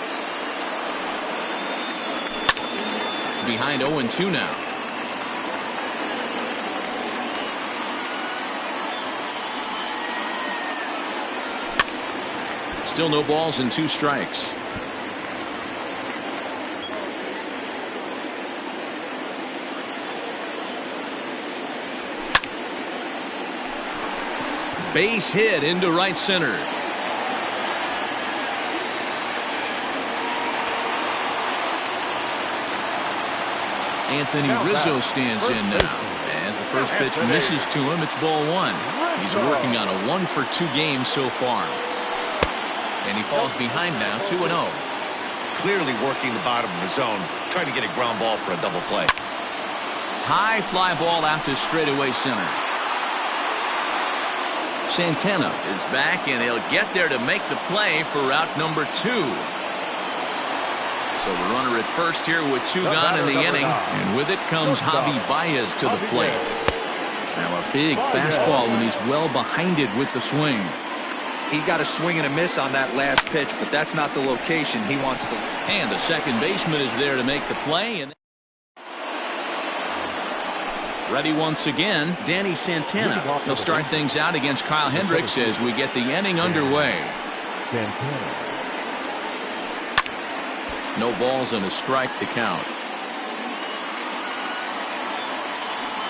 Behind 0-2 now. Still no balls and 2 strikes. Base hit into right center. Anthony Rizzo stands in now. As the first pitch misses to him, it's ball 1. He's working on a 1-for-2 game so far. And he falls behind now, 2-0. Clearly working the bottom of the zone, trying to get a ground ball for a double play. High fly ball out to straightaway center. Santana is back, and he'll get there to make the play for route number 2. So the runner at first here with 2 gone in the inning, and with it comes Javi Baez to the plate. Now a big fastball, and he's well behind it with the swing. He got a swing and a miss on that last pitch, but that's not the location he wants to. And the second baseman is there to make the play. And ready once again, Danny Santana. He'll start things out against Kyle Hendricks as we get the inning underway. No balls and a strike to count.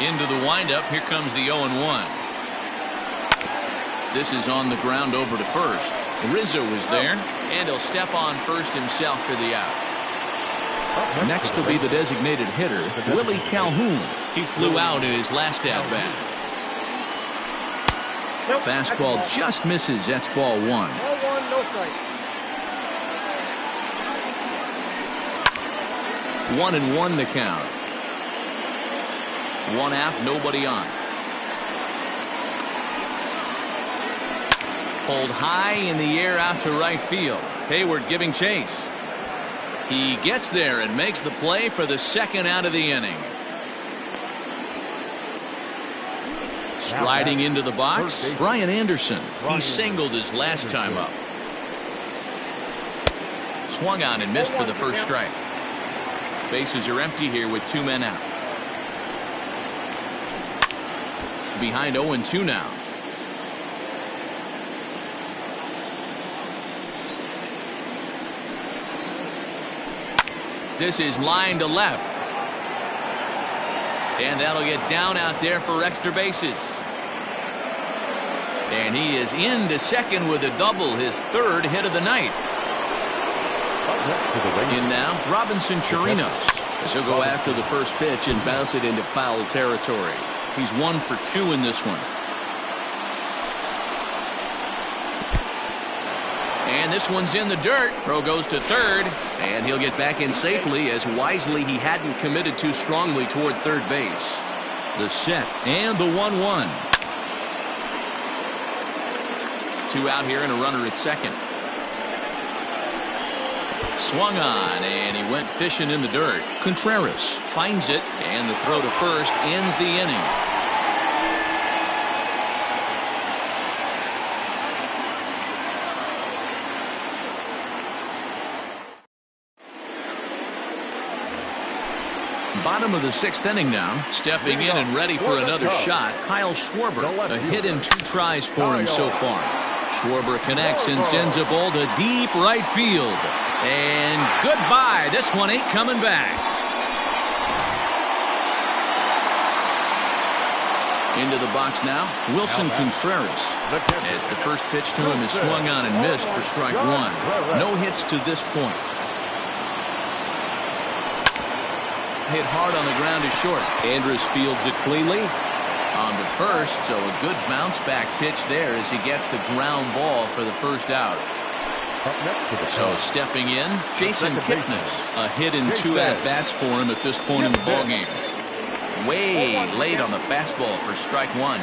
Into the windup, here comes the 0-1. This is on the ground over to first. Rizzo is there, and he'll step on first himself for the out. Next will be the designated hitter, Willie Calhoun. He flew out in his last at-bat. Fastball just misses. That's ball 1. Ball 1, no strike. 1-1 to count. 1 out, nobody on. Pulled high in the air out to right field. Hayward giving chase. He gets there and makes the play for the second out of the inning. Striding into the box, Brian Anderson. He singled his last time up. Swung on and missed for the first strike. Bases are empty here with 2 men out. Behind 0-2 now. This is line to left. And that'll get down out there for extra bases. And he is into second with a double, his 3rd hit of the night. In now, Robinson Chirinos. As he'll go after the first pitch and bounce it into foul territory. He's 1 for 2 in this one. And this one's in the dirt. Throw goes to third, and he'll get back in safely as wisely he hadn't committed too strongly toward third base. The set and the 1-1. 2 out here and a runner at second. Swung on, and he went fishing in the dirt. Contreras finds it, and the throw to first ends the inning. Bottom of the 6th inning now. Stepping in and ready for another shot, Kyle Schwarber. A hit in 2 tries for him so far. Schwarber connects and sends a ball to deep right field. And goodbye. This one ain't coming back. Into the box now, Wilson Contreras. As the first pitch to him is swung on and missed for strike 1. No hits to this point. Hit hard on the ground is short. Andrus fields it cleanly. On to first, so a good bounce back pitch there as he gets the ground ball for the first out. So stepping in, Jason Kipnis. A hit in 2 at-bats for him at this point in the ballgame. Way late on the fastball for strike 1.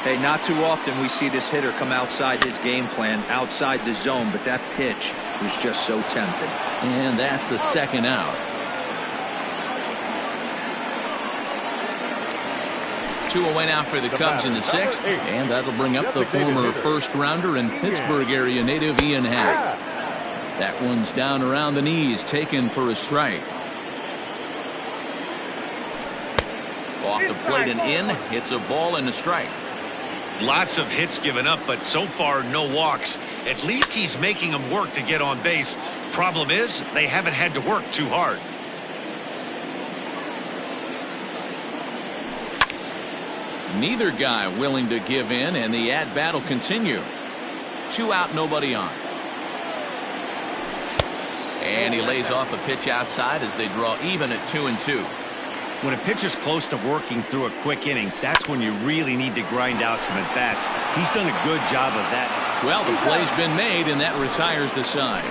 Hey, not too often we see this hitter come outside his game plan, outside the zone, but that pitch was just so tempting. And that's the second out. 2 away now for the Cubs in the 6th, and that'll bring up the former first-rounder and Pittsburgh area native Ian Happ. That one's down around the knees, taken for a strike. Off the plate and in, hits a ball and a strike. Lots of hits given up, but so far no walks. At least he's making them work to get on base. Problem is, they haven't had to work too hard. Neither guy willing to give in, and the at-bat will continue. 2 out, nobody on. And he lays off a pitch outside as they draw even at 2-2. When a pitcher's close to working through a quick inning, that's when you really need to grind out some at-bats. He's done a good job of that. Well, the play's been made, and that retires the side.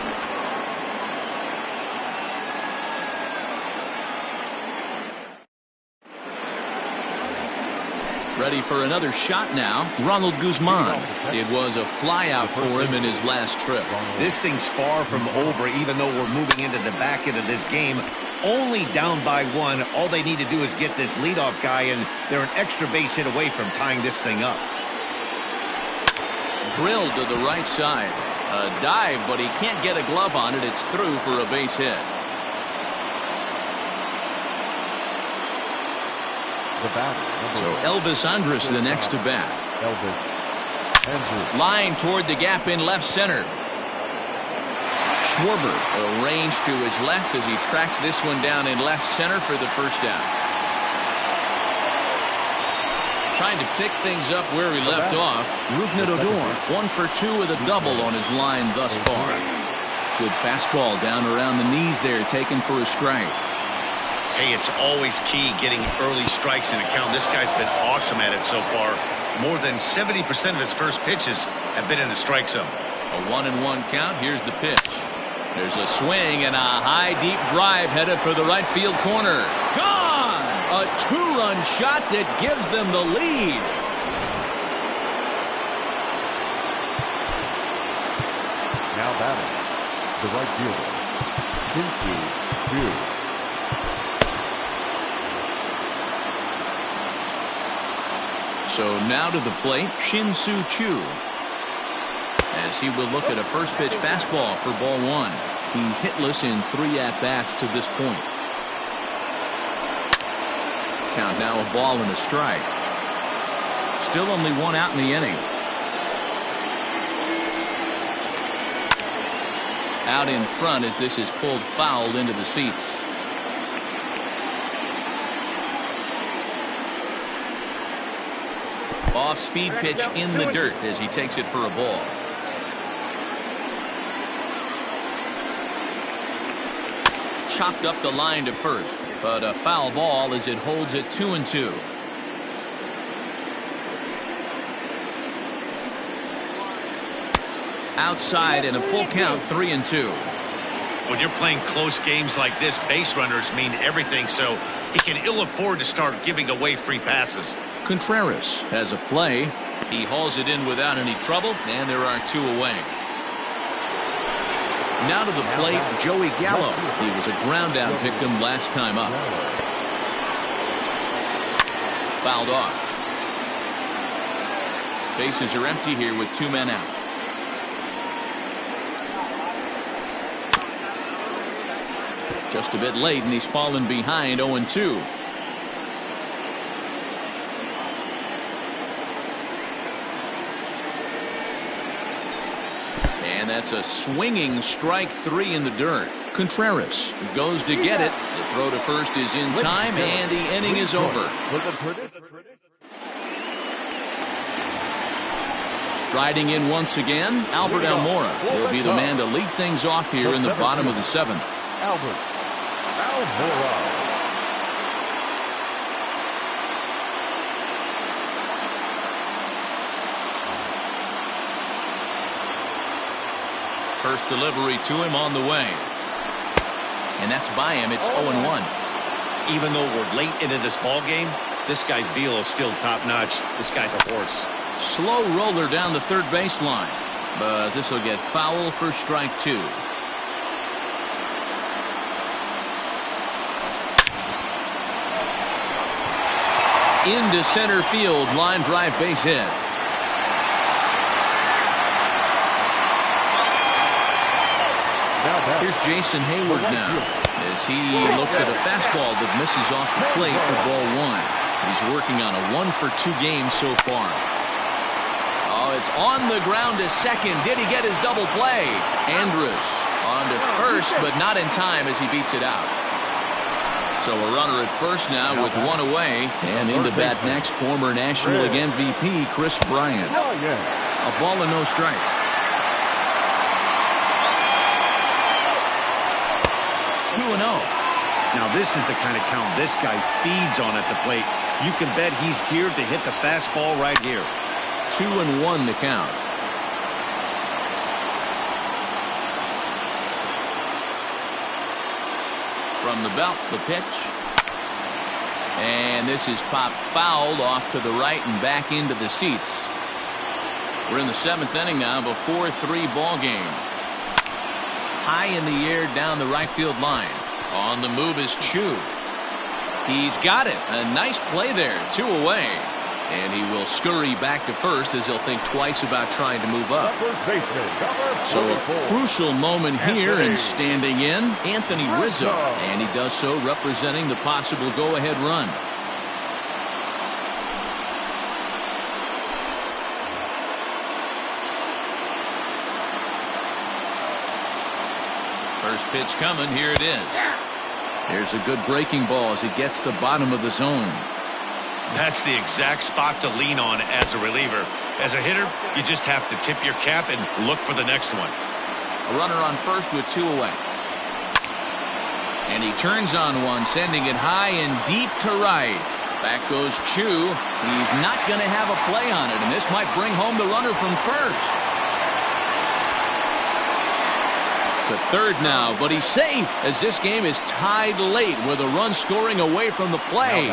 Ready for another shot now, Ronald Guzman. It was a flyout for him in his last trip. This thing's far from over, even though we're moving into the back end of this game. Only down by 1. All they need to do is get this leadoff guy, and they're an extra base hit away from tying this thing up. Drilled to the right side. A dive, but he can't get a glove on it. It's through for a base hit. So Elvis Andrus the next to bat. Line toward the gap in left center. Schwarber arranged to his left as he tracks this one down in left center for the first out. Trying to pick things up where he left off. Rougned Odor 1 for 2 with a double on his line thus far. Good fastball down around the knees there, taken for a strike. Hey, it's always key getting early strikes in a count. This guy's been awesome at it so far. More than 70% of his first pitches have been in the strike zone. A 1-1 count. Here's the pitch. There's a swing and a high deep drive headed for the right field corner. Gone! A 2-run shot that gives them the lead. Now batting, the right fielder, Shin-Soo Choo. So now to the plate, Shin-Soo Choo. As he will look at a first pitch fastball for ball 1. He's hitless in 3 at-bats to this point. Count now a ball and a strike. Still only 1 out in the inning. Out in front as this is pulled foul into the seats. Off-speed pitch in the dirt as he takes it for a ball. Chopped up the line to first, but a foul ball as it holds it 2-2. Outside and a full count, 3-2. When you're playing close games like this, base runners mean everything, so he can ill afford to start giving away free passes. Contreras has a play. He hauls it in without any trouble, and there are 2 away. Now to the plate, Joey Gallo. He was a ground out victim last time up. Fouled off. Bases are empty here with 2 men out. Just a bit late, and he's fallen behind 0-2. And that's a swinging strike 3 in the dirt. Contreras goes to get it. The throw to first is in time, and the inning is over. Striding in once again, Albert Almora. He'll be the man to lead things off here in the bottom of the 7th. Albert Almora. First delivery to him on the way. And that's by him. It's 0-1. Even though we're late into this ball game, this guy's velo is still top-notch. This guy's a horse. Slow roller down the third baseline. But this will get foul for strike 2. into center field, line drive base hit. Here's Jason Hayward now as he looks at a fastball that misses off the plate for ball one. He's working on a 1-for-2 game so far. Oh, it's on the ground to second. Did he get his double play? Andrus on to first, but not in time as he beats it out. So a runner at first now with one away. And into bat next, former National League MVP Chris Bryant. A ball and no strikes. 2-0. Now this is the kind of count this guy feeds on at the plate. You can bet he's geared to hit the fastball right here. 2-1 to count. From the belt, the pitch. And this is popped fouled off to the right and back into the seats. We're in the 7th inning now of a 4-3 ball game. High in the air down the right field line. On the move is Chu. He's got it. A nice play there. 2 away. And he will scurry back to first as he'll think twice about trying to move up. So a crucial moment here, and standing in, Anthony Rizzo. And he does so representing the possible go-ahead run. First pitch coming. Here it is. There's a good breaking ball as he gets the bottom of the zone. That's the exact spot to lean on as a reliever. As a hitter, you just have to tip your cap and look for the next one. A runner on first with 2 away. And he turns on one, sending it high and deep to right. Back goes Chu. He's not going to have a play on it, and this might bring home the runner from first. To third now, but he's safe as this game is tied late with a run scoring away from the play.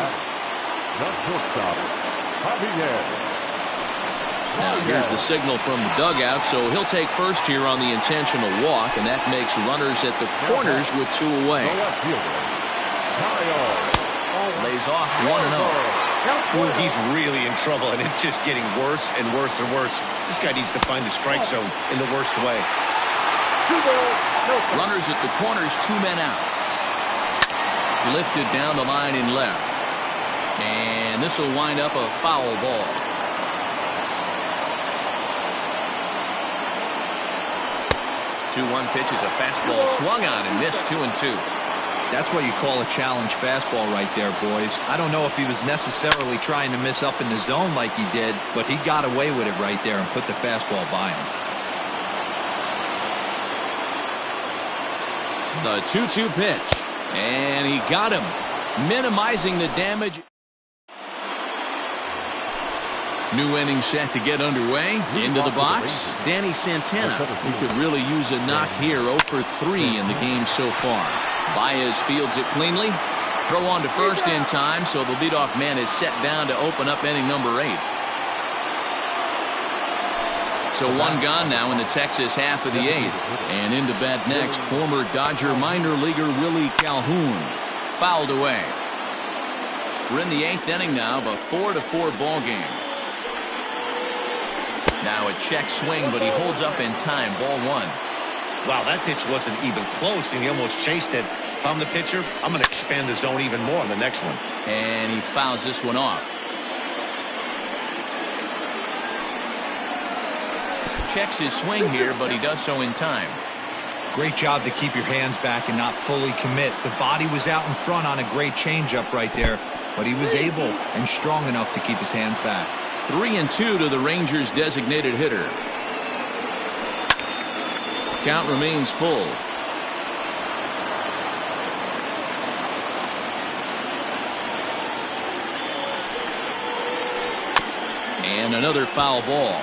Now here's the signal from the dugout, so he'll take first here on the intentional walk, and that makes runners at the corners with 2 away. Lays off 1-0. Well, he's really in trouble, and it's just getting worse and worse and worse. This guy needs to find the strike zone in the worst way. Runners at the corners, 2 men out. Lifted down the line in left. And this will wind up a foul ball. The 2-1 pitch is a fastball swung on and missed. 2-2. That's what you call a challenge fastball right there, boys. I don't know if he was necessarily trying to miss up in the zone like he did, but he got away with it right there and put the fastball by him. The 2-2 pitch. And he got him, minimizing the damage. New inning set to get underway. Into the box, Danny Santana, who could really use a knock here. 0 for 3 in the game so far. Baez fields it cleanly. Throw on to first in time, so the leadoff man is set down to open up inning number 8. So 1 gone now in the Texas half of the 8th. And into bat next, former Dodger minor leaguer Willie Calhoun. Fouled away. We're in the 8th inning now of a 4-4 ball game. Now a check swing, but he holds up in time. Ball 1. Wow, that pitch wasn't even close, and he almost chased it. If I'm the pitcher, I'm going to expand the zone even more on the next one. And he fouls this one off. Checks his swing here, but he does so in time. Great job to keep your hands back and not fully commit. The body was out in front on a great changeup right there, but he was able and strong enough to keep his hands back. 3-2 to the Rangers' designated hitter. Count remains full. And another foul ball.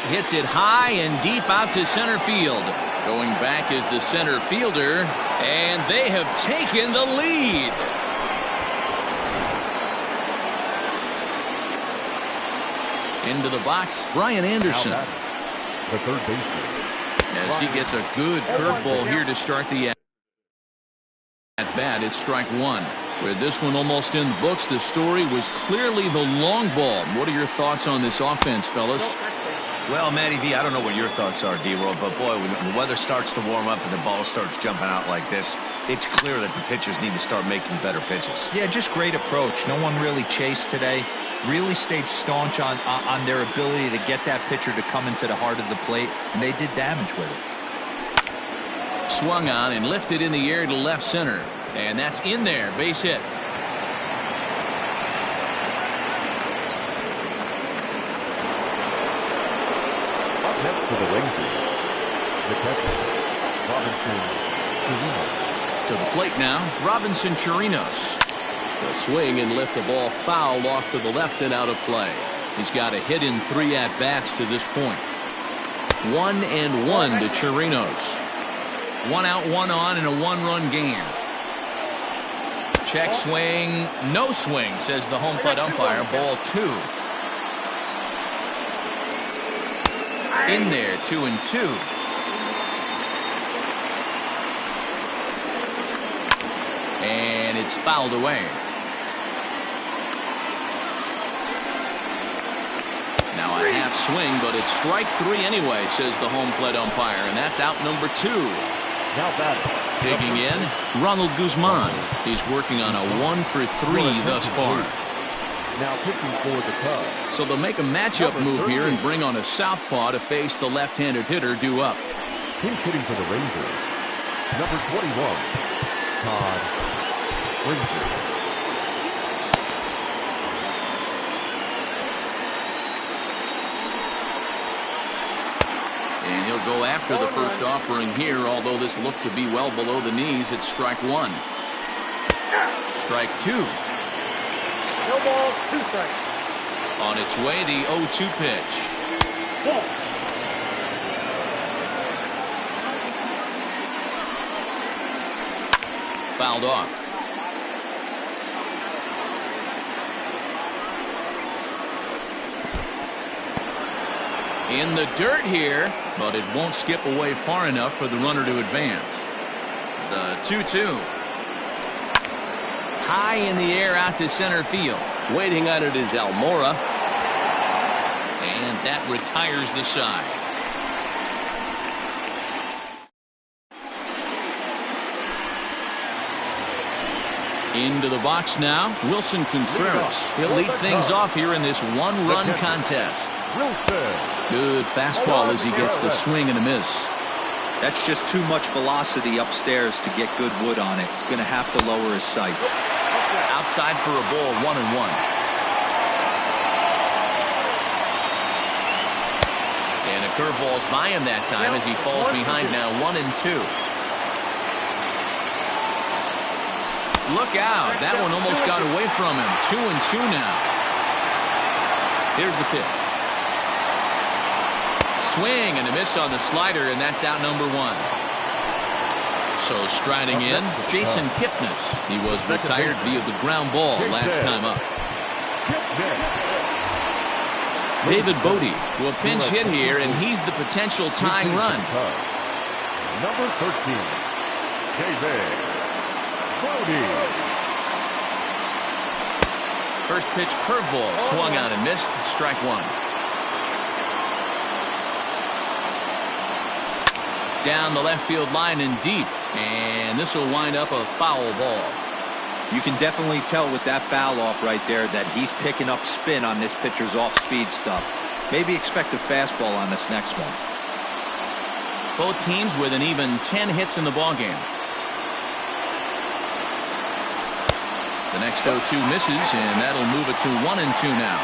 Hits it high and deep out to center field. Going back is the center fielder, and they have taken the lead. Into the box, Brian Anderson. the third baseman. As he gets a good curveball here to start the at-bat, it's strike one. With this one almost in the books, the story was clearly the long ball. What are your thoughts on this offense, fellas? Well, Matty V, I don't know what your thoughts are, D-Roll, but boy, when the weather starts to warm up and the ball starts jumping out like this, it's clear that the pitchers need to start making better pitches. Yeah, just great approach. No one really chased today. Really stayed staunch on their ability to get that pitcher to come into the heart of the plate, and they did damage with it. Swung on and lifted in the air to left center. And that's in there. Base hit. Up next for the Rangers, the catcher, Robinson Chirinos. To the plate now, Robinson Chirinos. The swing and lift the ball foul off to the left and out of play. He's got a hit in 3 at-bats to this point. 1-1 to Chirinos. 1 out, 1 on in a 1-run game. Check swing, no swing, says the home plate umpire. Ball 2. In there, 2-2. And it's fouled away. Now a half swing, but it's strike 3 anyway, says the home plate umpire, and that's out number 2. Now batting. Digging in, Ronald Guzman. He's working on a 1-for-3 thus far. Now pitching for the Cubs. So they'll make a matchup move here and bring on a southpaw to face the left-handed hitter due up. He's hitting for the Rangers. Number 21, Todd Frazier. And he'll go after the first offering here, although this looked to be well below the knees. It's strike 1. Strike 2. No ball, 2 strikes. On its way, the 0-2 pitch. Ball. Fouled off. In the dirt here, but it won't skip away far enough for the runner to advance. The 2-2. High in the air out to center field. Waiting on it is Almora. And that retires the side. Into the box now, Wilson Contreras. He'll lead things off here in this 1-run contest. Good fastball as he gets the swing and a miss. That's just too much velocity upstairs to get good wood on it. It's going to have to lower his sights. Outside for a ball, 1-1. And a curveball's by him that time as he falls behind now, 1-2. Look out. That one almost got away from him. 2-2 now. Here's the pitch. Swing and a miss on the slider, and that's out number 1. So striding in, Jason Kipnis. He was retired via the ground ball last time up. David Bodie to a pinch hit here, and he's the potential tying run. Number 13, David Bodie. First pitch curveball swung on and missed. Strike 1. Down the left field line and deep, and this will wind up a foul ball. You can definitely tell with that foul off right there that he's picking up spin on this pitcher's off-speed stuff. Maybe expect a fastball on this next one. Both teams with an even 10 hits in the ballgame. The next 0-2 misses, and that'll move it to 1-2 now.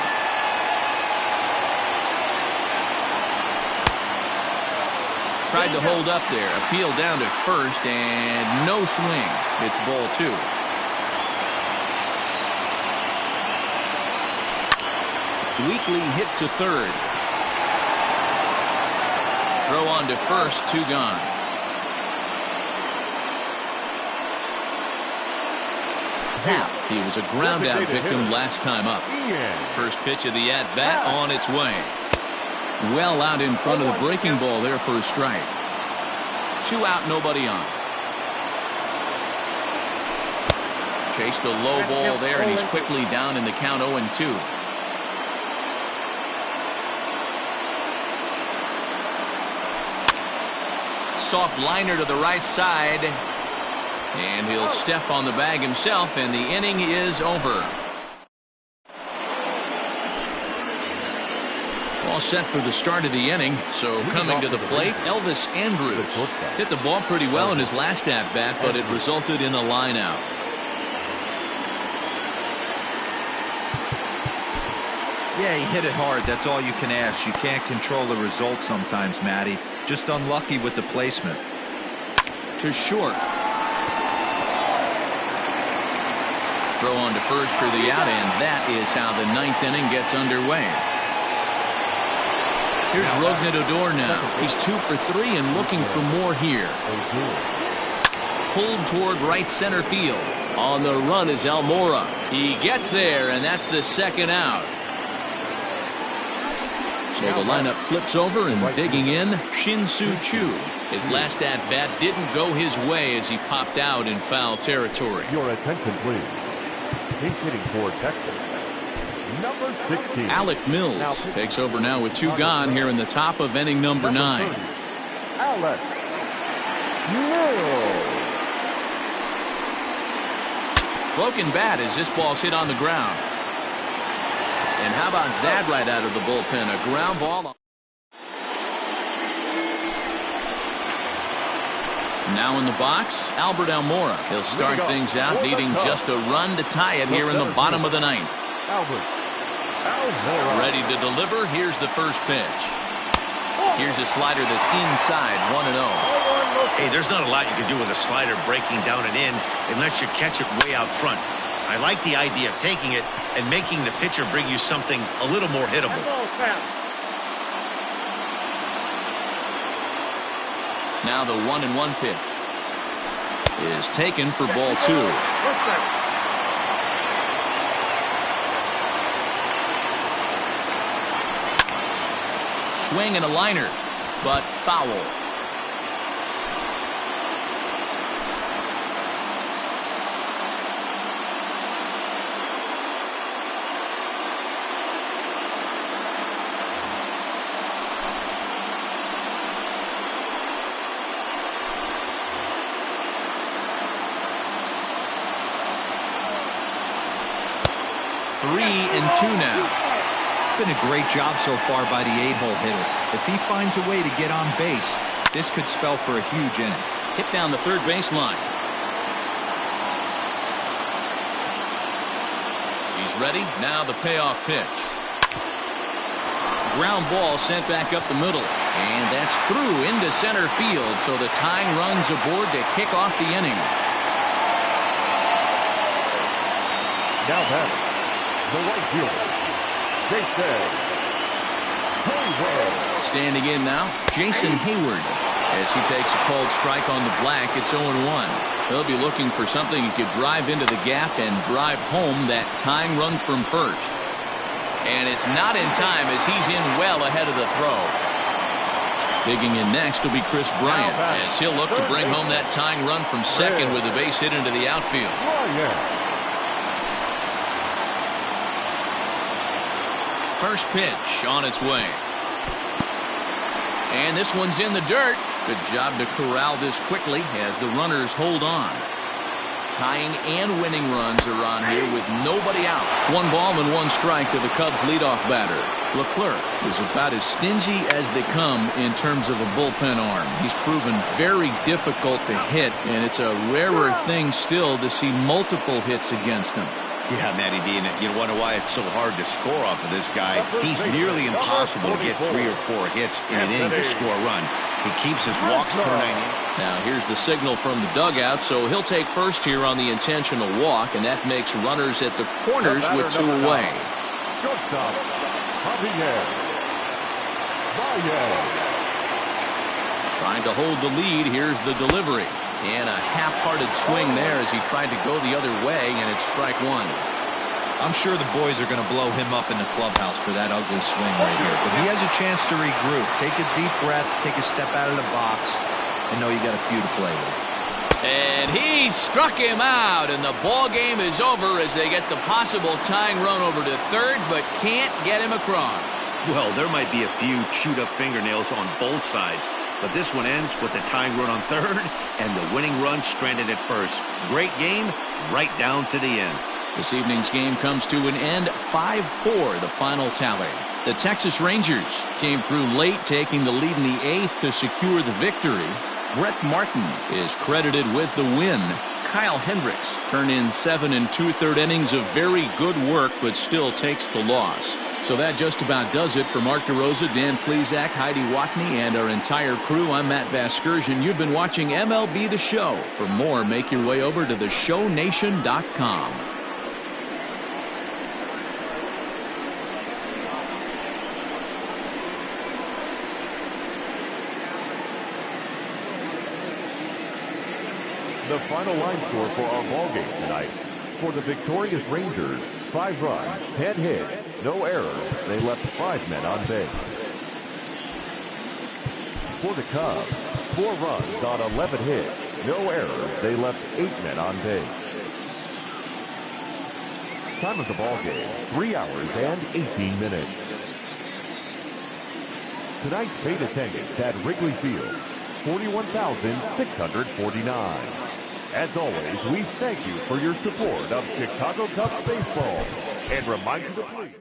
Tried to hold up there, appeal down to first, and no swing. It's ball 2. Weekly hit to third. Throw on to first, 2 gone. He was a ground out victim last time up. First pitch of the at-bat on its way. Well out in front of the breaking ball there for a strike. 2 out, nobody on. Chased a low ball there, and he's quickly down in the count 0-2. Soft liner to the right side, and he'll step on the bag himself, and the inning is over. All set for the start of the inning. So coming to the plate, Elvis Andrus hit the ball pretty well in his last at bat, but it resulted in a line out. Yeah, he hit it hard. That's all you can ask. You can't control the result sometimes, Matty. Just unlucky with the placement. To short. Throw on to first for the out, and that is how the 9th inning gets underway. Here's Rognadodor now. He's 2 for 3 and looking for more here. Pulled toward right center field. On the run is Almora. He gets there, and that's the 2nd out. So the lineup flips over, and digging in, Shin-Soo Choo. His last at-bat didn't go his way as he popped out in foul territory. Your attention, please. He's hitting for Texas. Number 16. Alec Mills takes over now with 2 gone here in the top of inning number 9. Alec Mills. Broken bat as this ball's hit on the ground. And how about that right out of the bullpen? A ground ball. Now in the box, Albert Almora. He'll start things out, needing just a run to tie it here in the bottom of the 9th. Albert Almora. Ready to deliver. Here's the first pitch. Here's a slider that's inside, 1-0. Hey, there's not a lot you can do with a slider breaking down and in unless you catch it way out front. I like the idea of taking it and making the pitcher bring you something a little more hittable. Now the 1-1 pitch is taken for ball 2. Swing and a liner, but foul. Three and 2 now. It's been a great job so far by the 8-hole hitter. If he finds a way to get on base, this could spell for a huge inning. Hit down the third baseline. He's ready. Now the payoff pitch. Ground ball sent back up the middle. And that's through into center field. So the tying run's aboard to kick off the inning. Now batting, the right fielder, Jason Hayward. Standing in now, Jason Hayward. As he takes a called strike on the black, it's 0-1. He'll be looking for something he could drive into the gap and drive home that tying run from first. And it's not in time as he's in well ahead of the throw. Digging in next will be Chris Bryant as he'll look to bring home that tying run from second with a base hit into the outfield. First pitch on its way. And this one's in the dirt. Good job to corral this quickly as the runners hold on. Tying and winning runs are on here with nobody out. 1 ball and 1 strike to the Cubs leadoff batter. Leclerc is about as stingy as they come in terms of a bullpen arm. He's proven very difficult to hit, and it's a rarer thing still to see multiple hits against him. Yeah, Matty D, and you wonder why it's so hard to score off of this guy. He's nearly impossible to get 3 or 4 hits in an inning to score a run. He keeps his walks per 90. Now here's the signal from the dugout, so he'll take first here on the intentional walk, and that makes runners at the corners with 2 away. Shortstop, Trying to hold the lead. Here's the delivery. And a half-hearted swing there as he tried to go the other way, and it's strike 1. I'm sure the boys are going to blow him up in the clubhouse for that ugly swing right here. But he has a chance to regroup. Take a deep breath, take a step out of the box, and know you got a few to play with. And he struck him out, and the ball game is over as they get the possible tying run over to third, but can't get him across. Well, there might be a few chewed up fingernails on both sides, but this one ends with the tying run on third and the winning run stranded at first. Great game right down to the end. This evening's game comes to an end, 5-4 the final tally. The Texas Rangers came through late, taking the lead in the 8th to secure the victory. Brett Martin is credited with the win. Kyle Hendricks turned in 7 2/3 innings of very good work, but still takes the loss. So that just about does it for Mark DeRosa, Dan Plesac, Heidi Watney, and our entire crew. I'm Matt Vasgersian. You've been watching MLB The Show. For more, make your way over to theshownation.com. The final line score for our ball game tonight. For the victorious Rangers, 5 runs, 10 hits, no errors. They left 5 men on base. For the Cubs, 4 runs on 11 hits, no errors. They left 8 men on base. Time of the ball game, 3 hours and 18 minutes. Tonight's paid attendance at Wrigley Field, 41,649. As always, we thank you for your support of Chicago Cubs baseball and remind you to please